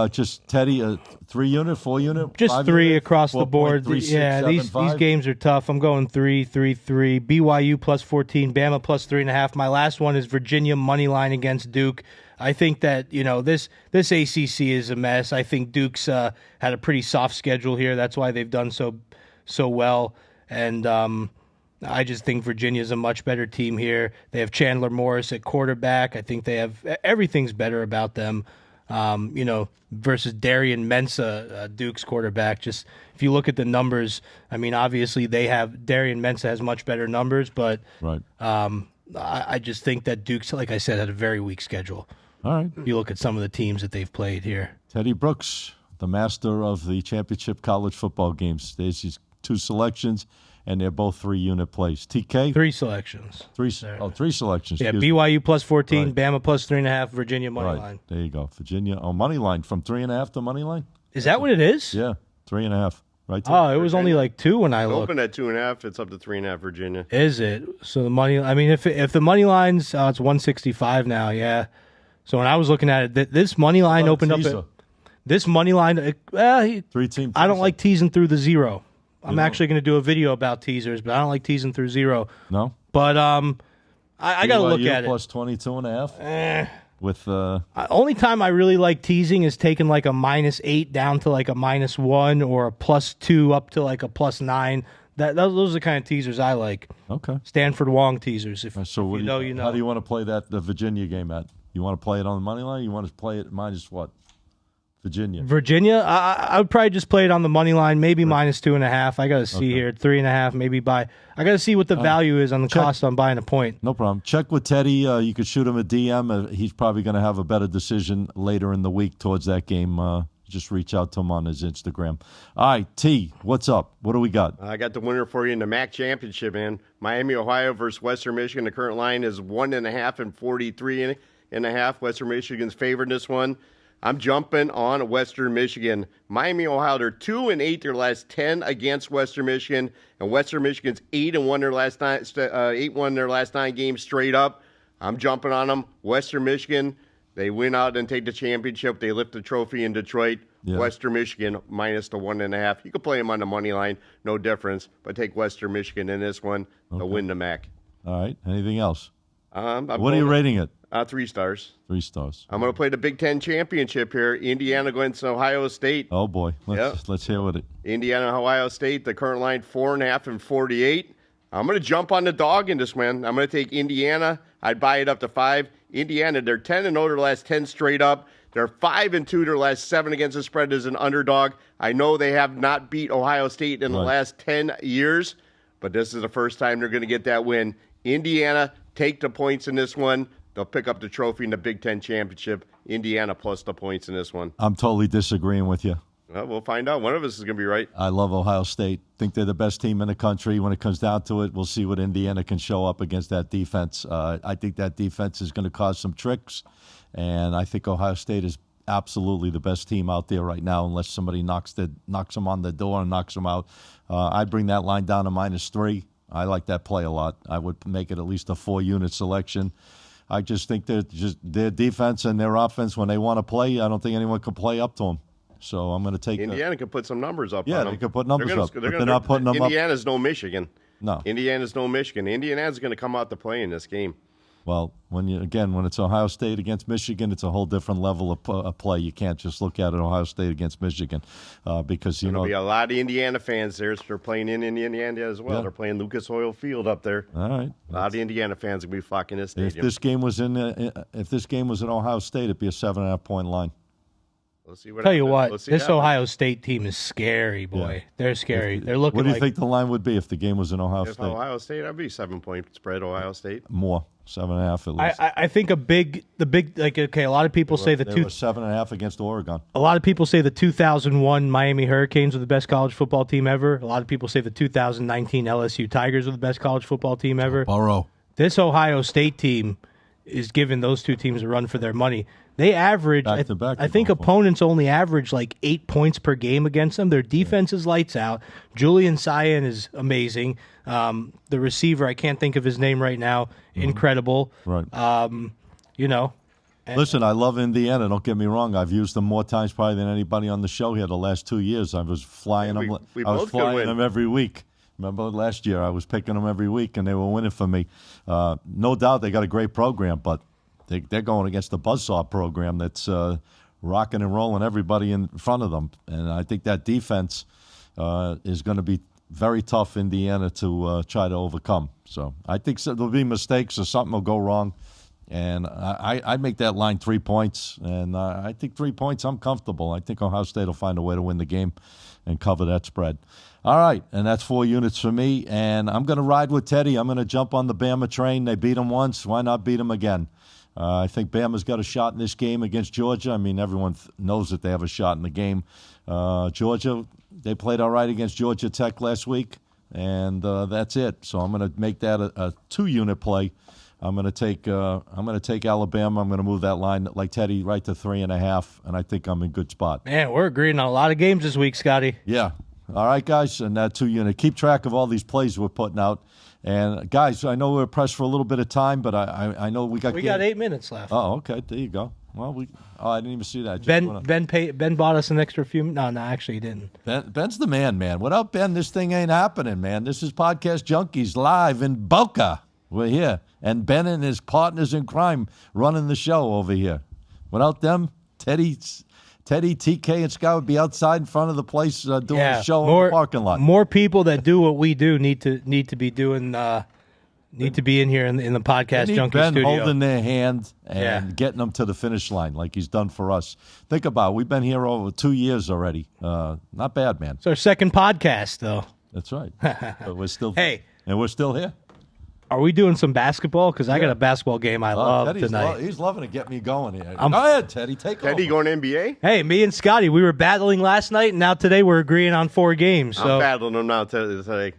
just Teddy, 3-unit, 4-unit, just 3 across the board. 3, 6, yeah, 7, these games are tough. I'm going 3, 3, 3. BYU plus 14, Bama plus 3.5. My last one is Virginia money line against Duke. I think that this ACC is a mess. I think Duke's had a pretty soft schedule here. That's why they've done so well. And I just think Virginia's a much better team here. They have Chandler Morris at quarterback. I think they have everything's better about them. Versus Darian Mensah, Duke's quarterback. Just if you look at the numbers, I mean, obviously Darian Mensah has much better numbers, but right. I just think that Duke's, like I said, had a very weak schedule. All right. You look at some of the teams that they've played here. Teddy Brooks, the master of the championship college football games. There's these 2 selections, and they're both 3-unit plays. TK? 3 selections. 3 selections. Yeah, BYU plus 14, right. Bama plus 3.5, Virginia money line. There you go. Virginia, money line from 3.5 to money line? Is that what it is? Yeah, 3.5. Right. Oh, it was only like 2 when I looked. Open at 2.5. It's up to 3.5. Virginia. Is it? So the money. I mean, if the money line's, it's 165 now. Yeah. So when I was looking at it, this money line opened up. This money line. 3-team. I don't like teasing through the 0. I'm actually going to do a video about teasers, but I don't like teasing through 0. No. But I got to look at it. Plus 22.5. With only time I really like teasing is taking like a -8 down to like a -1 or a +2 up to like a +9. Those are the kind of teasers I like. Okay. Stanford Wong teasers. If you know. How do you want to play the Virginia game at? You want to play it on the money line? You want to play it minus what? Virginia. I would probably just play it on the money line, maybe -2.5. I got to see here 3.5. Maybe I got to see what the value is on the cost on buying a point. No problem. Check with Teddy. You could shoot him a DM. He's probably going to have a better decision later in the week towards that game. Just reach out to him on his Instagram. All right, T, what's up? What do we got? I got the winner for you in the MAC championship, man. Miami, Ohio versus Western Michigan. The current line is 1.5 and 43.5. Western Michigan's favored in this one. I'm jumping on Western Michigan. Miami, Ohio, they're 2-8 their last 10 against Western Michigan, and Western Michigan's 8-1 their last 9, 8-1 their last 9 games straight up. I'm jumping on them. Western Michigan, they win out and take the championship. They lift the trophy in Detroit. Yeah. Western Michigan minus the 1.5. You can play them on the money line, no difference. But take Western Michigan in this one. Okay. They'll win the MAC. All right. Anything else? What are you rating it? 3 stars. 3 stars. I'm going to play the Big Ten championship here. Indiana going to Ohio State. Oh, boy. Let's hear with it. Indiana, Ohio State. The current line 4.5 and 48. I'm going to jump on the dog in this one. I'm going to take Indiana. I'd buy it up to 5. Indiana, they're 10-0 their last 10 straight up. They're 5-2 their last 7 against the spread as an underdog. I know they have not beat Ohio State in the last 10 years, but this is the first time they're going to get that win. Indiana, take the points in this one. They'll pick up the trophy in the Big Ten Championship. Indiana plus the points in this one. I'm totally disagreeing with you. Well, we'll find out. One of us is going to be right. I love Ohio State. Think they're the best team in the country. When it comes down to it, we'll see what Indiana can show up against that defense. I think that defense is going to cause some tricks, and I think Ohio State is absolutely the best team out there right now, unless somebody knocks them on the door and knocks them out. I'd bring that line down to -3. I like that play a lot. I would make it at least a 4-unit selection. I just think their defense and their offense, when they want to play, I don't think anyone can play up to them. So I'm going to take Indiana can put some numbers up. Yeah, on them. they can put numbers up. They're not putting them up. Indiana's no Michigan. No. Indiana's no Michigan. Indiana's going to come out to play in this game. Well, when it's Ohio State against Michigan, it's a whole different level of play. You can't just look at it Ohio State against Michigan because There'll be a lot of Indiana fans there. So they're playing in Indiana as well. Yeah. They're playing Lucas Oil Field up there. All right, a lot of Indiana fans will be flocking this stadium. If this game was in Ohio State, it'd be a 7.5-point line. Let's see what Tell you what, this Ohio State team is scary, boy. Yeah. They're scary. They're looking. What do you think the line would be if the game was in Ohio State? Ohio State, I'd be 7-point spread. Ohio State more 7.5 at least. I think a lot of people say they were 7.5 against Oregon. A lot of people say the 2001 Miami Hurricanes are the best college football team ever. A lot of people say the 2019 LSU Tigers are the best college football team ever. Burrow. This Ohio State team is giving those two teams a run for their money. They average, I think opponents only average like 8 points per game against them. Their defense is lights out. Julian Sayin is amazing. The receiver, I can't think of his name right now, incredible. Right. Listen, I love Indiana. Don't get me wrong. I've used them more times probably than anybody on the show here the last 2 years. I was flying them. I was flying them every week. Remember last year I was picking them every week, and they were winning for me. No doubt they got a great program, but they're going against the buzzsaw program that's rocking and rolling everybody in front of them. And I think that defense is going to be very tough, Indiana, to try to overcome. So I think there'll be mistakes or something will go wrong. And I make that line 3 points. And I think 3 points, I'm comfortable. I think Ohio State will find a way to win the game and cover that spread. All right, and that's 4 units for me. And I'm going to ride with Teddy. I'm going to jump on the Bama train. They beat them once. Why not beat them again? I think Bama's got a shot in this game against Georgia. I mean, everyone knows that they have a shot in the game. Georgia, they played all right against Georgia Tech last week, and that's it. So I'm going to make that a 2-unit play. I'm going to take Alabama. I'm going to move that line like Teddy right to 3.5, and I think I'm in good spot. Man, we're agreeing on a lot of games this week, Scotty. Yeah. All right, guys, and that 2-unit. Keep track of all these plays we're putting out. And, guys, I know we're pressed for a little bit of time, but I know we got 8 minutes left. Oh, okay. There you go. Well, I didn't even see that. Ben bought us an extra few. No, actually, he didn't. Ben's the man. Without Ben, this thing ain't happening, man. This is Podcast Junkies live in Boca. We're here. And Ben and his partners in crime running the show over here. Without them, Teddy, TK, and Scott would be outside in front of the place doing a show in the parking lot. More people that do what we do need to be doing. Need to be in here in the Podcast Junkie Ben studio. Holding their hand and getting them to the finish line like he's done for us. Think about it. We've been here over 2 years already. Not bad, man. It's our second podcast, though. That's right. But we're still and we're still here. Are we doing some basketball? Because I got a basketball game I love tonight. He's loving to get me going here. Go ahead, Teddy. Take over. Teddy going NBA? Hey, me and Scotty, we were battling last night, and now today we're agreeing on 4 games. So. I'm battling them now today.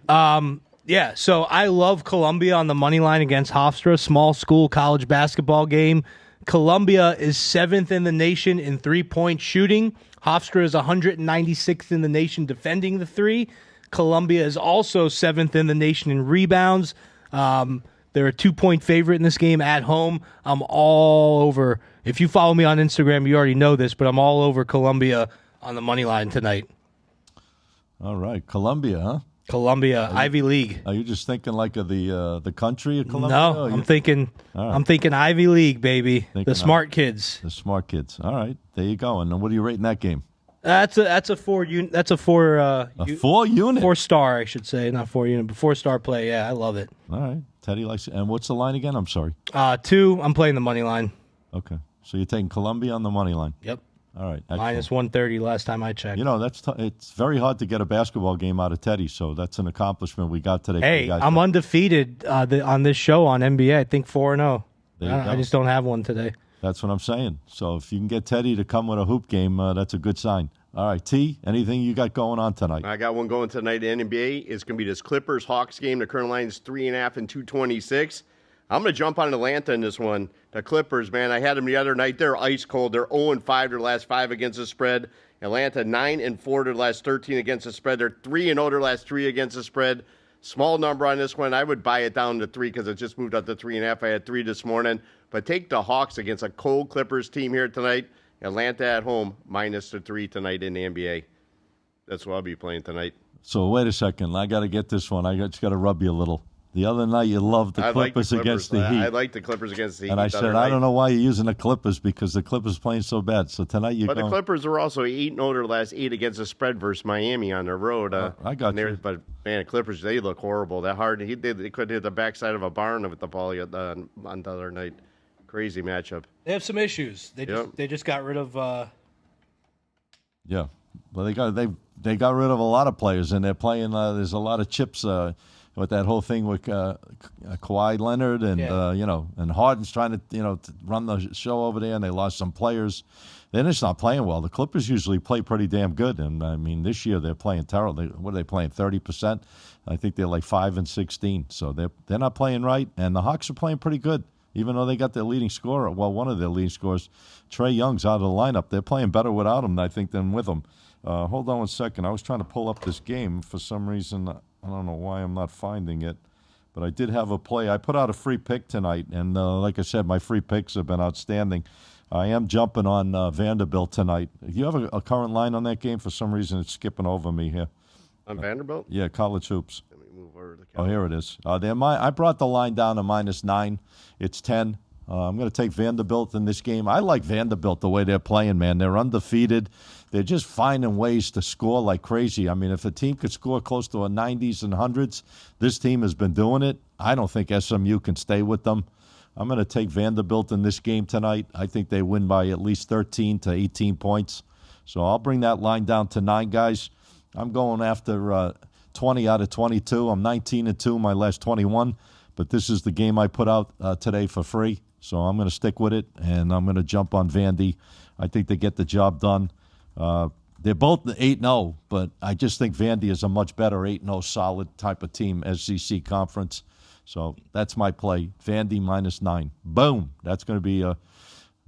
Yeah, so I love Columbia on the money line against Hofstra, small school college basketball game. Columbia is 7th in the nation in 3-point shooting. Hofstra is 196th in the nation defending the 3. Columbia is also 7th in the nation in rebounds. They're a 2-point favorite in this game at home. I'm all over. If you follow me on Instagram, you already know this, but I'm all over Columbia on the money line tonight. All right, Columbia, huh? Columbia, Ivy League. Are you just thinking like of the country of Columbia? No, I'm thinking Ivy League, baby. The smart kids. The smart kids. All right, there you go. And what are you rating that game? That's a 4 unit. That's a 4 4 unit. 4-star, I should say, not 4 unit, but 4-star play. Yeah, I love it. All right, Teddy likes it. And what's the line again? I'm sorry. 2. I'm playing the money line. Okay, so you're taking Columbia on the money line. Yep. All right. Excellent. Minus 130 last time I checked. You know, it's very hard to get a basketball game out of Teddy, so that's an accomplishment we got today. Hey, I'm undefeated on this show on NBA. I think 4-0. I just don't have one today. That's what I'm saying. So if you can get Teddy to come with a hoop game, that's a good sign. All right, T, anything you got going on tonight? I got one going tonight in NBA. It's going to be this Clippers-Hawks game. The current line is 3.5 and 226. I'm going to jump on Atlanta in this one. The Clippers, man, I had them the other night. They're ice cold. They're 0-5 their last 5 against the spread. Atlanta 9-4 their last 13 against the spread. They're 3-0 their last 3 against the spread. Small number on this one. I would buy it down to 3 because it just moved up to 3.5. I had 3 this morning. But take the Hawks against a cold Clippers team here tonight. Atlanta at home, minus the 3 tonight in the NBA. That's what I'll be playing tonight. So wait a second. I got to get this one. I just got to rub you a little. The other night you loved the Clippers against the Heat. I like the Clippers against the Heat. And I said, I don't know why you're using the Clippers because the Clippers playing so bad. So tonight you're the Clippers were also 8-0 their last 8 against the spread versus Miami on the road. I got you. But, man, the Clippers, they look horrible. That hard. They could hit the backside of a barn with the ball on the other night. Crazy matchup. They have some issues. They just got rid of. Yeah, well they got rid of a lot of players, and they're playing. There's a lot of chips with that whole thing with Kawhi Leonard and and Harden's trying to to run the show over there, and they lost some players. They're just not playing well. The Clippers usually play pretty damn good, and I mean this year they're playing terrible. What are they playing? 30%. I think they're like 5-16. So they're not playing right, and the Hawks are playing pretty good. Even though they got their leading scorer, well, one of their leading scorers, Trae Young's out of the lineup. They're playing better without him, I think, than with him. Hold on 1 second. I was trying to pull up this game. For some reason, I don't know why I'm not finding it. But I did have a play. I put out a free pick tonight, and like I said, my free picks have been outstanding. I am jumping on Vanderbilt tonight. Do you have a current line on that game? For some reason, it's skipping over me here. On Vanderbilt? Yeah, college hoops. Let me move over to the Oh, here it is. I brought the line down to -9. It's 10. I'm going to take Vanderbilt in this game. I like Vanderbilt the way they're playing, man. They're undefeated. They're just finding ways to score like crazy. I mean, if a team could score close to a 90s and 100s, this team has been doing it. I don't think SMU can stay with them. I'm going to take Vanderbilt in this game tonight. I think they win by at least 13 to 18 points. So I'll bring that line down to 9, guys. I'm going after 20 out of 22. I'm 19-2 my last 21. But this is the game I put out today for free, so I'm going to stick with it, and I'm going to jump on Vandy. I think they get the job done. They're both 8-0, but I just think Vandy is a much better 8-0 solid type of team, SEC conference. So that's my play, Vandy -9. Boom. That's going to be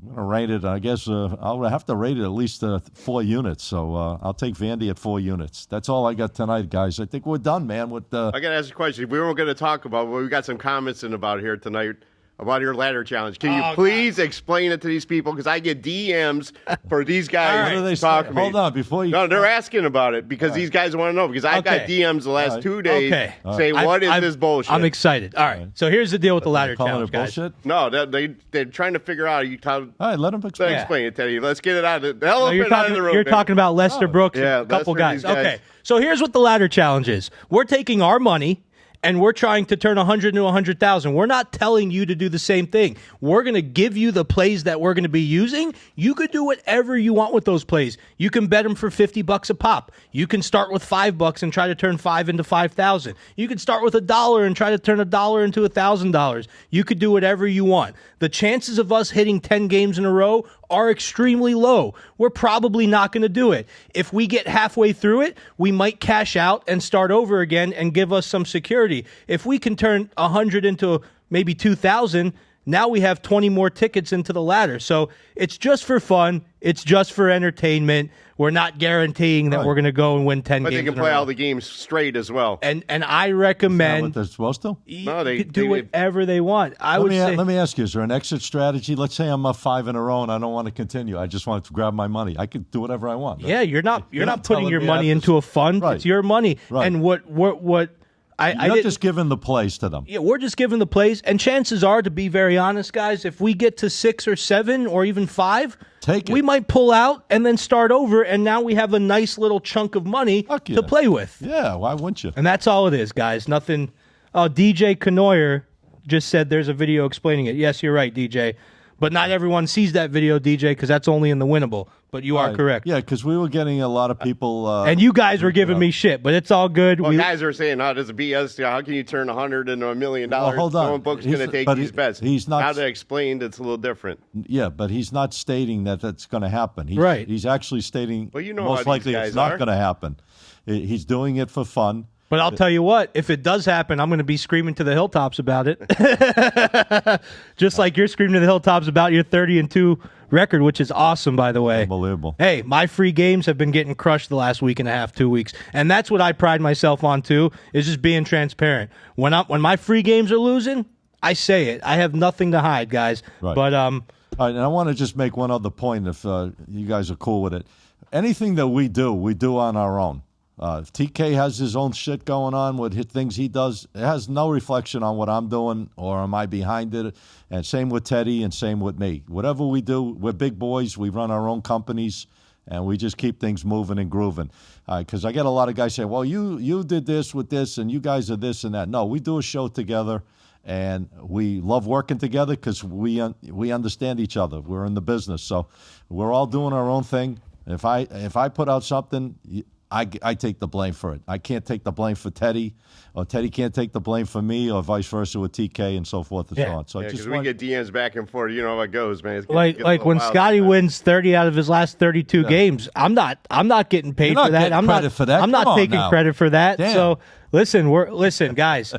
I'm going to rate it. I guess I'll have to rate it at least 4 units. So I'll take Vandy at 4 units. That's all I got tonight, guys. I think we're done, man. I got to ask a question. We weren't going to talk about, but we got some comments in about here tonight about your ladder challenge. Can you please explain it to these people? Because I get DMs for these guys What are they talking to me. Hold on, before you... No, they're asking about it because these guys want to know. Because I've got DMs the last 2 days saying, what is this bullshit? I'm excited. All right. So here's the deal with the ladder challenge, guys. Bullshit? No, they're trying to figure out. All right, let them explain. Explain it, Teddy. Let's get it out of the elephant out of the room. You're talking about Lester Brooks and a couple guys. Okay. So here's what the ladder challenge is. We're taking our money and we're trying to turn 100 into 100,000. We're not telling you to do the same thing. We're going to give you the plays that we're going to be using. You could do whatever you want with those plays. You can bet them for $50 a pop. You can start with $5 and try to turn 5 into 5,000. You can start with $1 and try to turn $1 into $1,000. You could do whatever you want. The chances of us hitting 10 games in a row are extremely low. We're probably not going to do it. If we get halfway through it, we might cash out and start over again and give us some security. If we can turn 100 into maybe 2,000, now we have 20 more tickets into the ladder. So it's just for fun. It's just for entertainment. We're not guaranteeing that we're going to go and win 10 games. But they can play all the games straight as well. And I recommend... Is that what they're supposed to? No, they do whatever they want. Let me ask you, is there an exit strategy? Let's say I'm up 5 in a row and I don't want to continue. I just want to grab my money. I can do whatever I want. Right? Yeah, you're not putting your money into a fund. Right. It's your money. Right. And what You're just giving the plays to them. Yeah, we're just giving the plays. And chances are, to be very honest, guys, if we get to 6 or 7 or even 5, we might pull out and then start over, and now we have a nice little chunk of money to play with. Yeah, why wouldn't you? And that's all it is, guys. Nothing. DJ Canoyer just said there's a video explaining it. Yes, you're right, DJ. But not everyone sees that video, DJ, because that's only in the winnable. But you are correct. Yeah, because we were getting a lot of people. And you guys were giving me shit, but it's all good. Well, guys are saying, "Oh, this is BS. How can you turn 100 into $1 million?" Well, hold on. No book's going to take these bets. He's not. Now that I explained, it's a little different. Yeah, but he's not stating that that's going to happen. Right. He's actually stating most how likely it's not going to happen. He's doing it for fun. But I'll tell you what, if it does happen, I'm going to be screaming to the hilltops about it. Just like you're screaming to the hilltops about your 30-2 record, which is awesome, by the way. Unbelievable. Hey, my free games have been getting crushed the last week and a half, 2 weeks. And that's what I pride myself on, too, is just being transparent. When my free games are losing, I say it. I have nothing to hide, guys. Right. But all right, and I want to just make one other point, if you guys are cool with it. Anything that we do on our own. If TK has his own shit going on with things he does, it has no reflection on what I'm doing or am I behind it. And same with Teddy and same with me. Whatever we do, we're big boys. We run our own companies, and we just keep things moving and grooving. Because I get a lot of guys saying, well, you did this with this, and you guys are this and that. No, we do a show together, and we love working together because we understand each other. We're in the business. So we're all doing our own thing. If I put out something, I take the blame for it. I can't take the blame for Teddy, or Teddy can't take the blame for me, or vice versa with TK and so forth and so on. So because we get DMs back and forth. You know how it goes, man. Like when Scotty wins 30 out of his last 32 games, I'm not getting paid for that. I'm not taking credit for that. Damn. So listen, guys.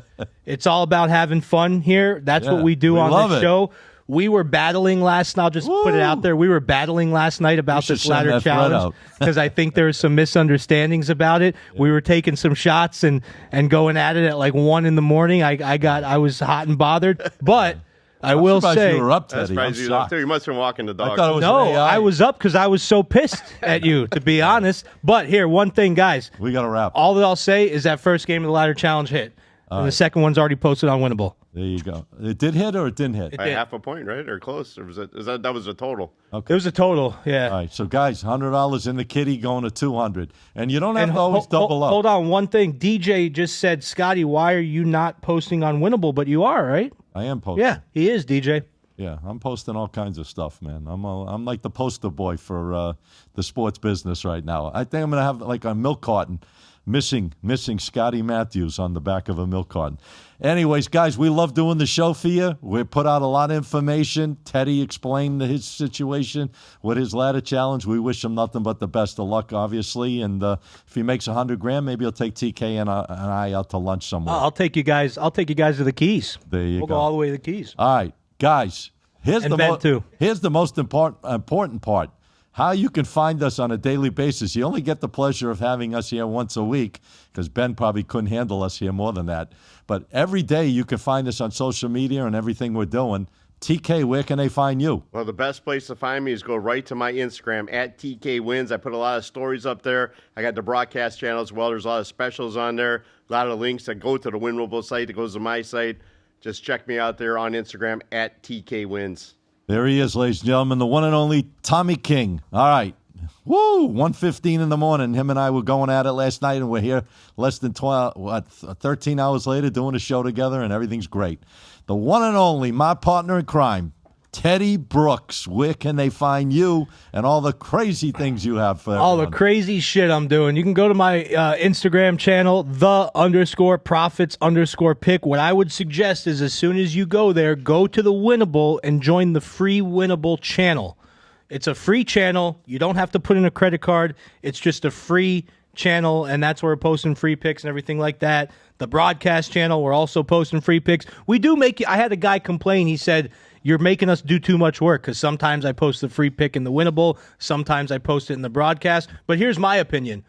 It's all about having fun here. That's what we do on this show. We were battling last night. I'll just put it out there. We were battling last night about this ladder challenge because I think there were some misunderstandings about it. Yeah. We were taking some shots and going at it at like 1 in the morning. I was hot and bothered, but I will say, you were up, Teddy. You must have been walking the dog. I was up because I was so pissed at you, to be honest. But here, one thing, guys. We got to wrap. All that I'll say is that first game of the ladder challenge hit, and the second one's already posted on Winnable. There you go. It did hit or it didn't hit? It did. Half a point, right? Or close? Or that was a total? Okay. It was a total, yeah. All right. So, guys, $100 in the kitty going to $200. And you don't have to always double up. Hold on. One thing. DJ just said, Scotty, why are you not posting on Winnable? But you are, right? I am posting. Yeah, he is, DJ. Yeah, I'm posting all kinds of stuff, man. I'm like the poster boy for the sports business right now. I think I'm going to have like a milk carton missing Scotty Matthews on the back of a milk carton. Anyways, guys, we love doing the show for you. We put out a lot of information. Teddy explained his situation with his ladder challenge. We wish him nothing but the best of luck, obviously. And if he makes $100,000, maybe he'll take TK and I out to lunch somewhere. I'll take you guys to the Keys. There you go. We'll go all the way to the Keys. All right, guys. Here's the most important part. How you can find us on a daily basis. You only get the pleasure of having us here once a week because Ben probably couldn't handle us here more than that. But every day you can find us on social media and everything we're doing. TK, where can they find you? Well, the best place to find me is go right to my Instagram, at TK Wins. I put a lot of stories up there. I got the broadcast channel as well. There's a lot of specials on there, a lot of links that go to the Winnable site, that goes to my site. Just check me out there on Instagram, at TK Wins. There he is, ladies and gentlemen, the one and only Tommy King. All right. Woo! 1:15 in the morning. Him and I were going at it last night, and we're here less than 13 hours later doing a show together, and everything's great. The one and only, my partner in crime, Teddy Brooks. Where can they find you and all the crazy things you have for all the crazy shit I'm doing? You can go to my Instagram channel, _profits_pick. What I would suggest is as soon as you go there, go to the Winnable and join the free Winnable channel. It's a free channel. You don't have to put in a credit card. It's just a free channel, and that's where we're posting free picks and everything like that. The broadcast channel, we're also posting free picks. We do make you. I had a guy complain. He said, you're making us do too much work because sometimes I post the free pick in the Winnable, sometimes I post it in the broadcast. But here's my opinion.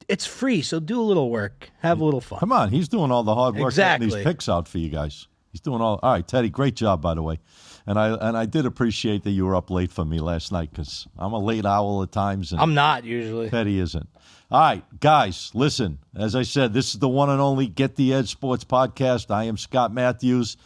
It's free, so do a little work. Have a little fun. Come on, he's doing all the hard work getting these picks out for you guys. He's doing all right, Teddy. Great job, by the way. And I did appreciate that you were up late for me last night because I'm a late owl at times. And I'm not usually. Teddy isn't. All right, guys, listen. As I said, this is the one and only Get the Edge Sports Podcast. I am Scott Matthews.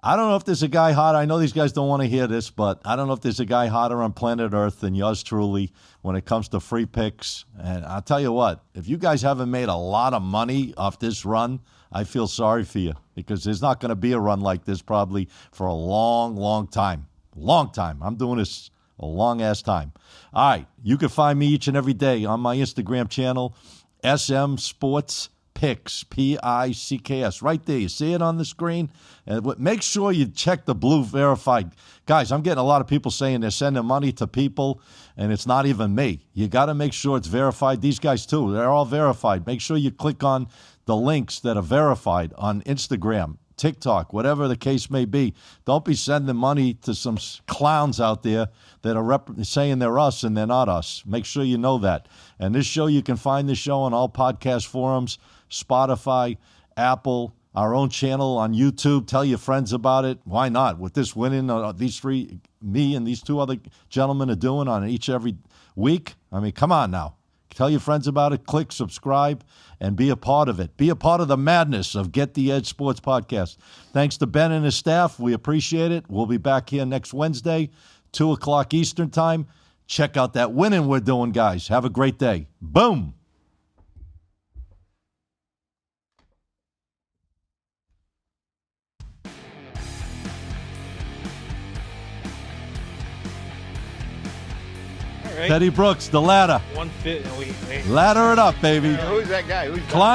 I don't know if there's a guy hotter. I know these guys don't want to hear this, but I don't know if there's a guy hotter on planet Earth than yours truly when it comes to free picks. And I'll tell you what, if you guys haven't made a lot of money off this run, I feel sorry for you because there's not going to be a run like this probably for a long, long time. Long time. I'm doing this a long-ass time. All right, you can find me each and every day on my Instagram channel, SM Sports Picks, Picks, right there. You see it on the screen? And make sure you check the blue verified. Guys, I'm getting a lot of people saying they're sending money to people, and it's not even me. You got to make sure it's verified. These guys, too, they're all verified. Make sure you click on the links that are verified on Instagram, TikTok, whatever the case may be. Don't be sending money to some clowns out there that are saying they're us and they're not us. Make sure you know that. And this show, you can find this show on all podcast forums, Spotify, Apple, our own channel on YouTube. Tell your friends about it. Why not? With this winning, these three, me and these two other gentlemen are doing on every week. I mean, come on now. Tell your friends about it. Click, subscribe, and be a part of it. Be a part of the madness of Get the Edge Sports Podcast. Thanks to Ben and his staff. We appreciate it. We'll be back here next Wednesday, 2 o'clock Eastern Time. Check out that winning we're doing, guys. Have a great day. Boom. Right. Teddy Brooks, the ladder. 150. Ladder it up, baby. Who's that guy? Climb.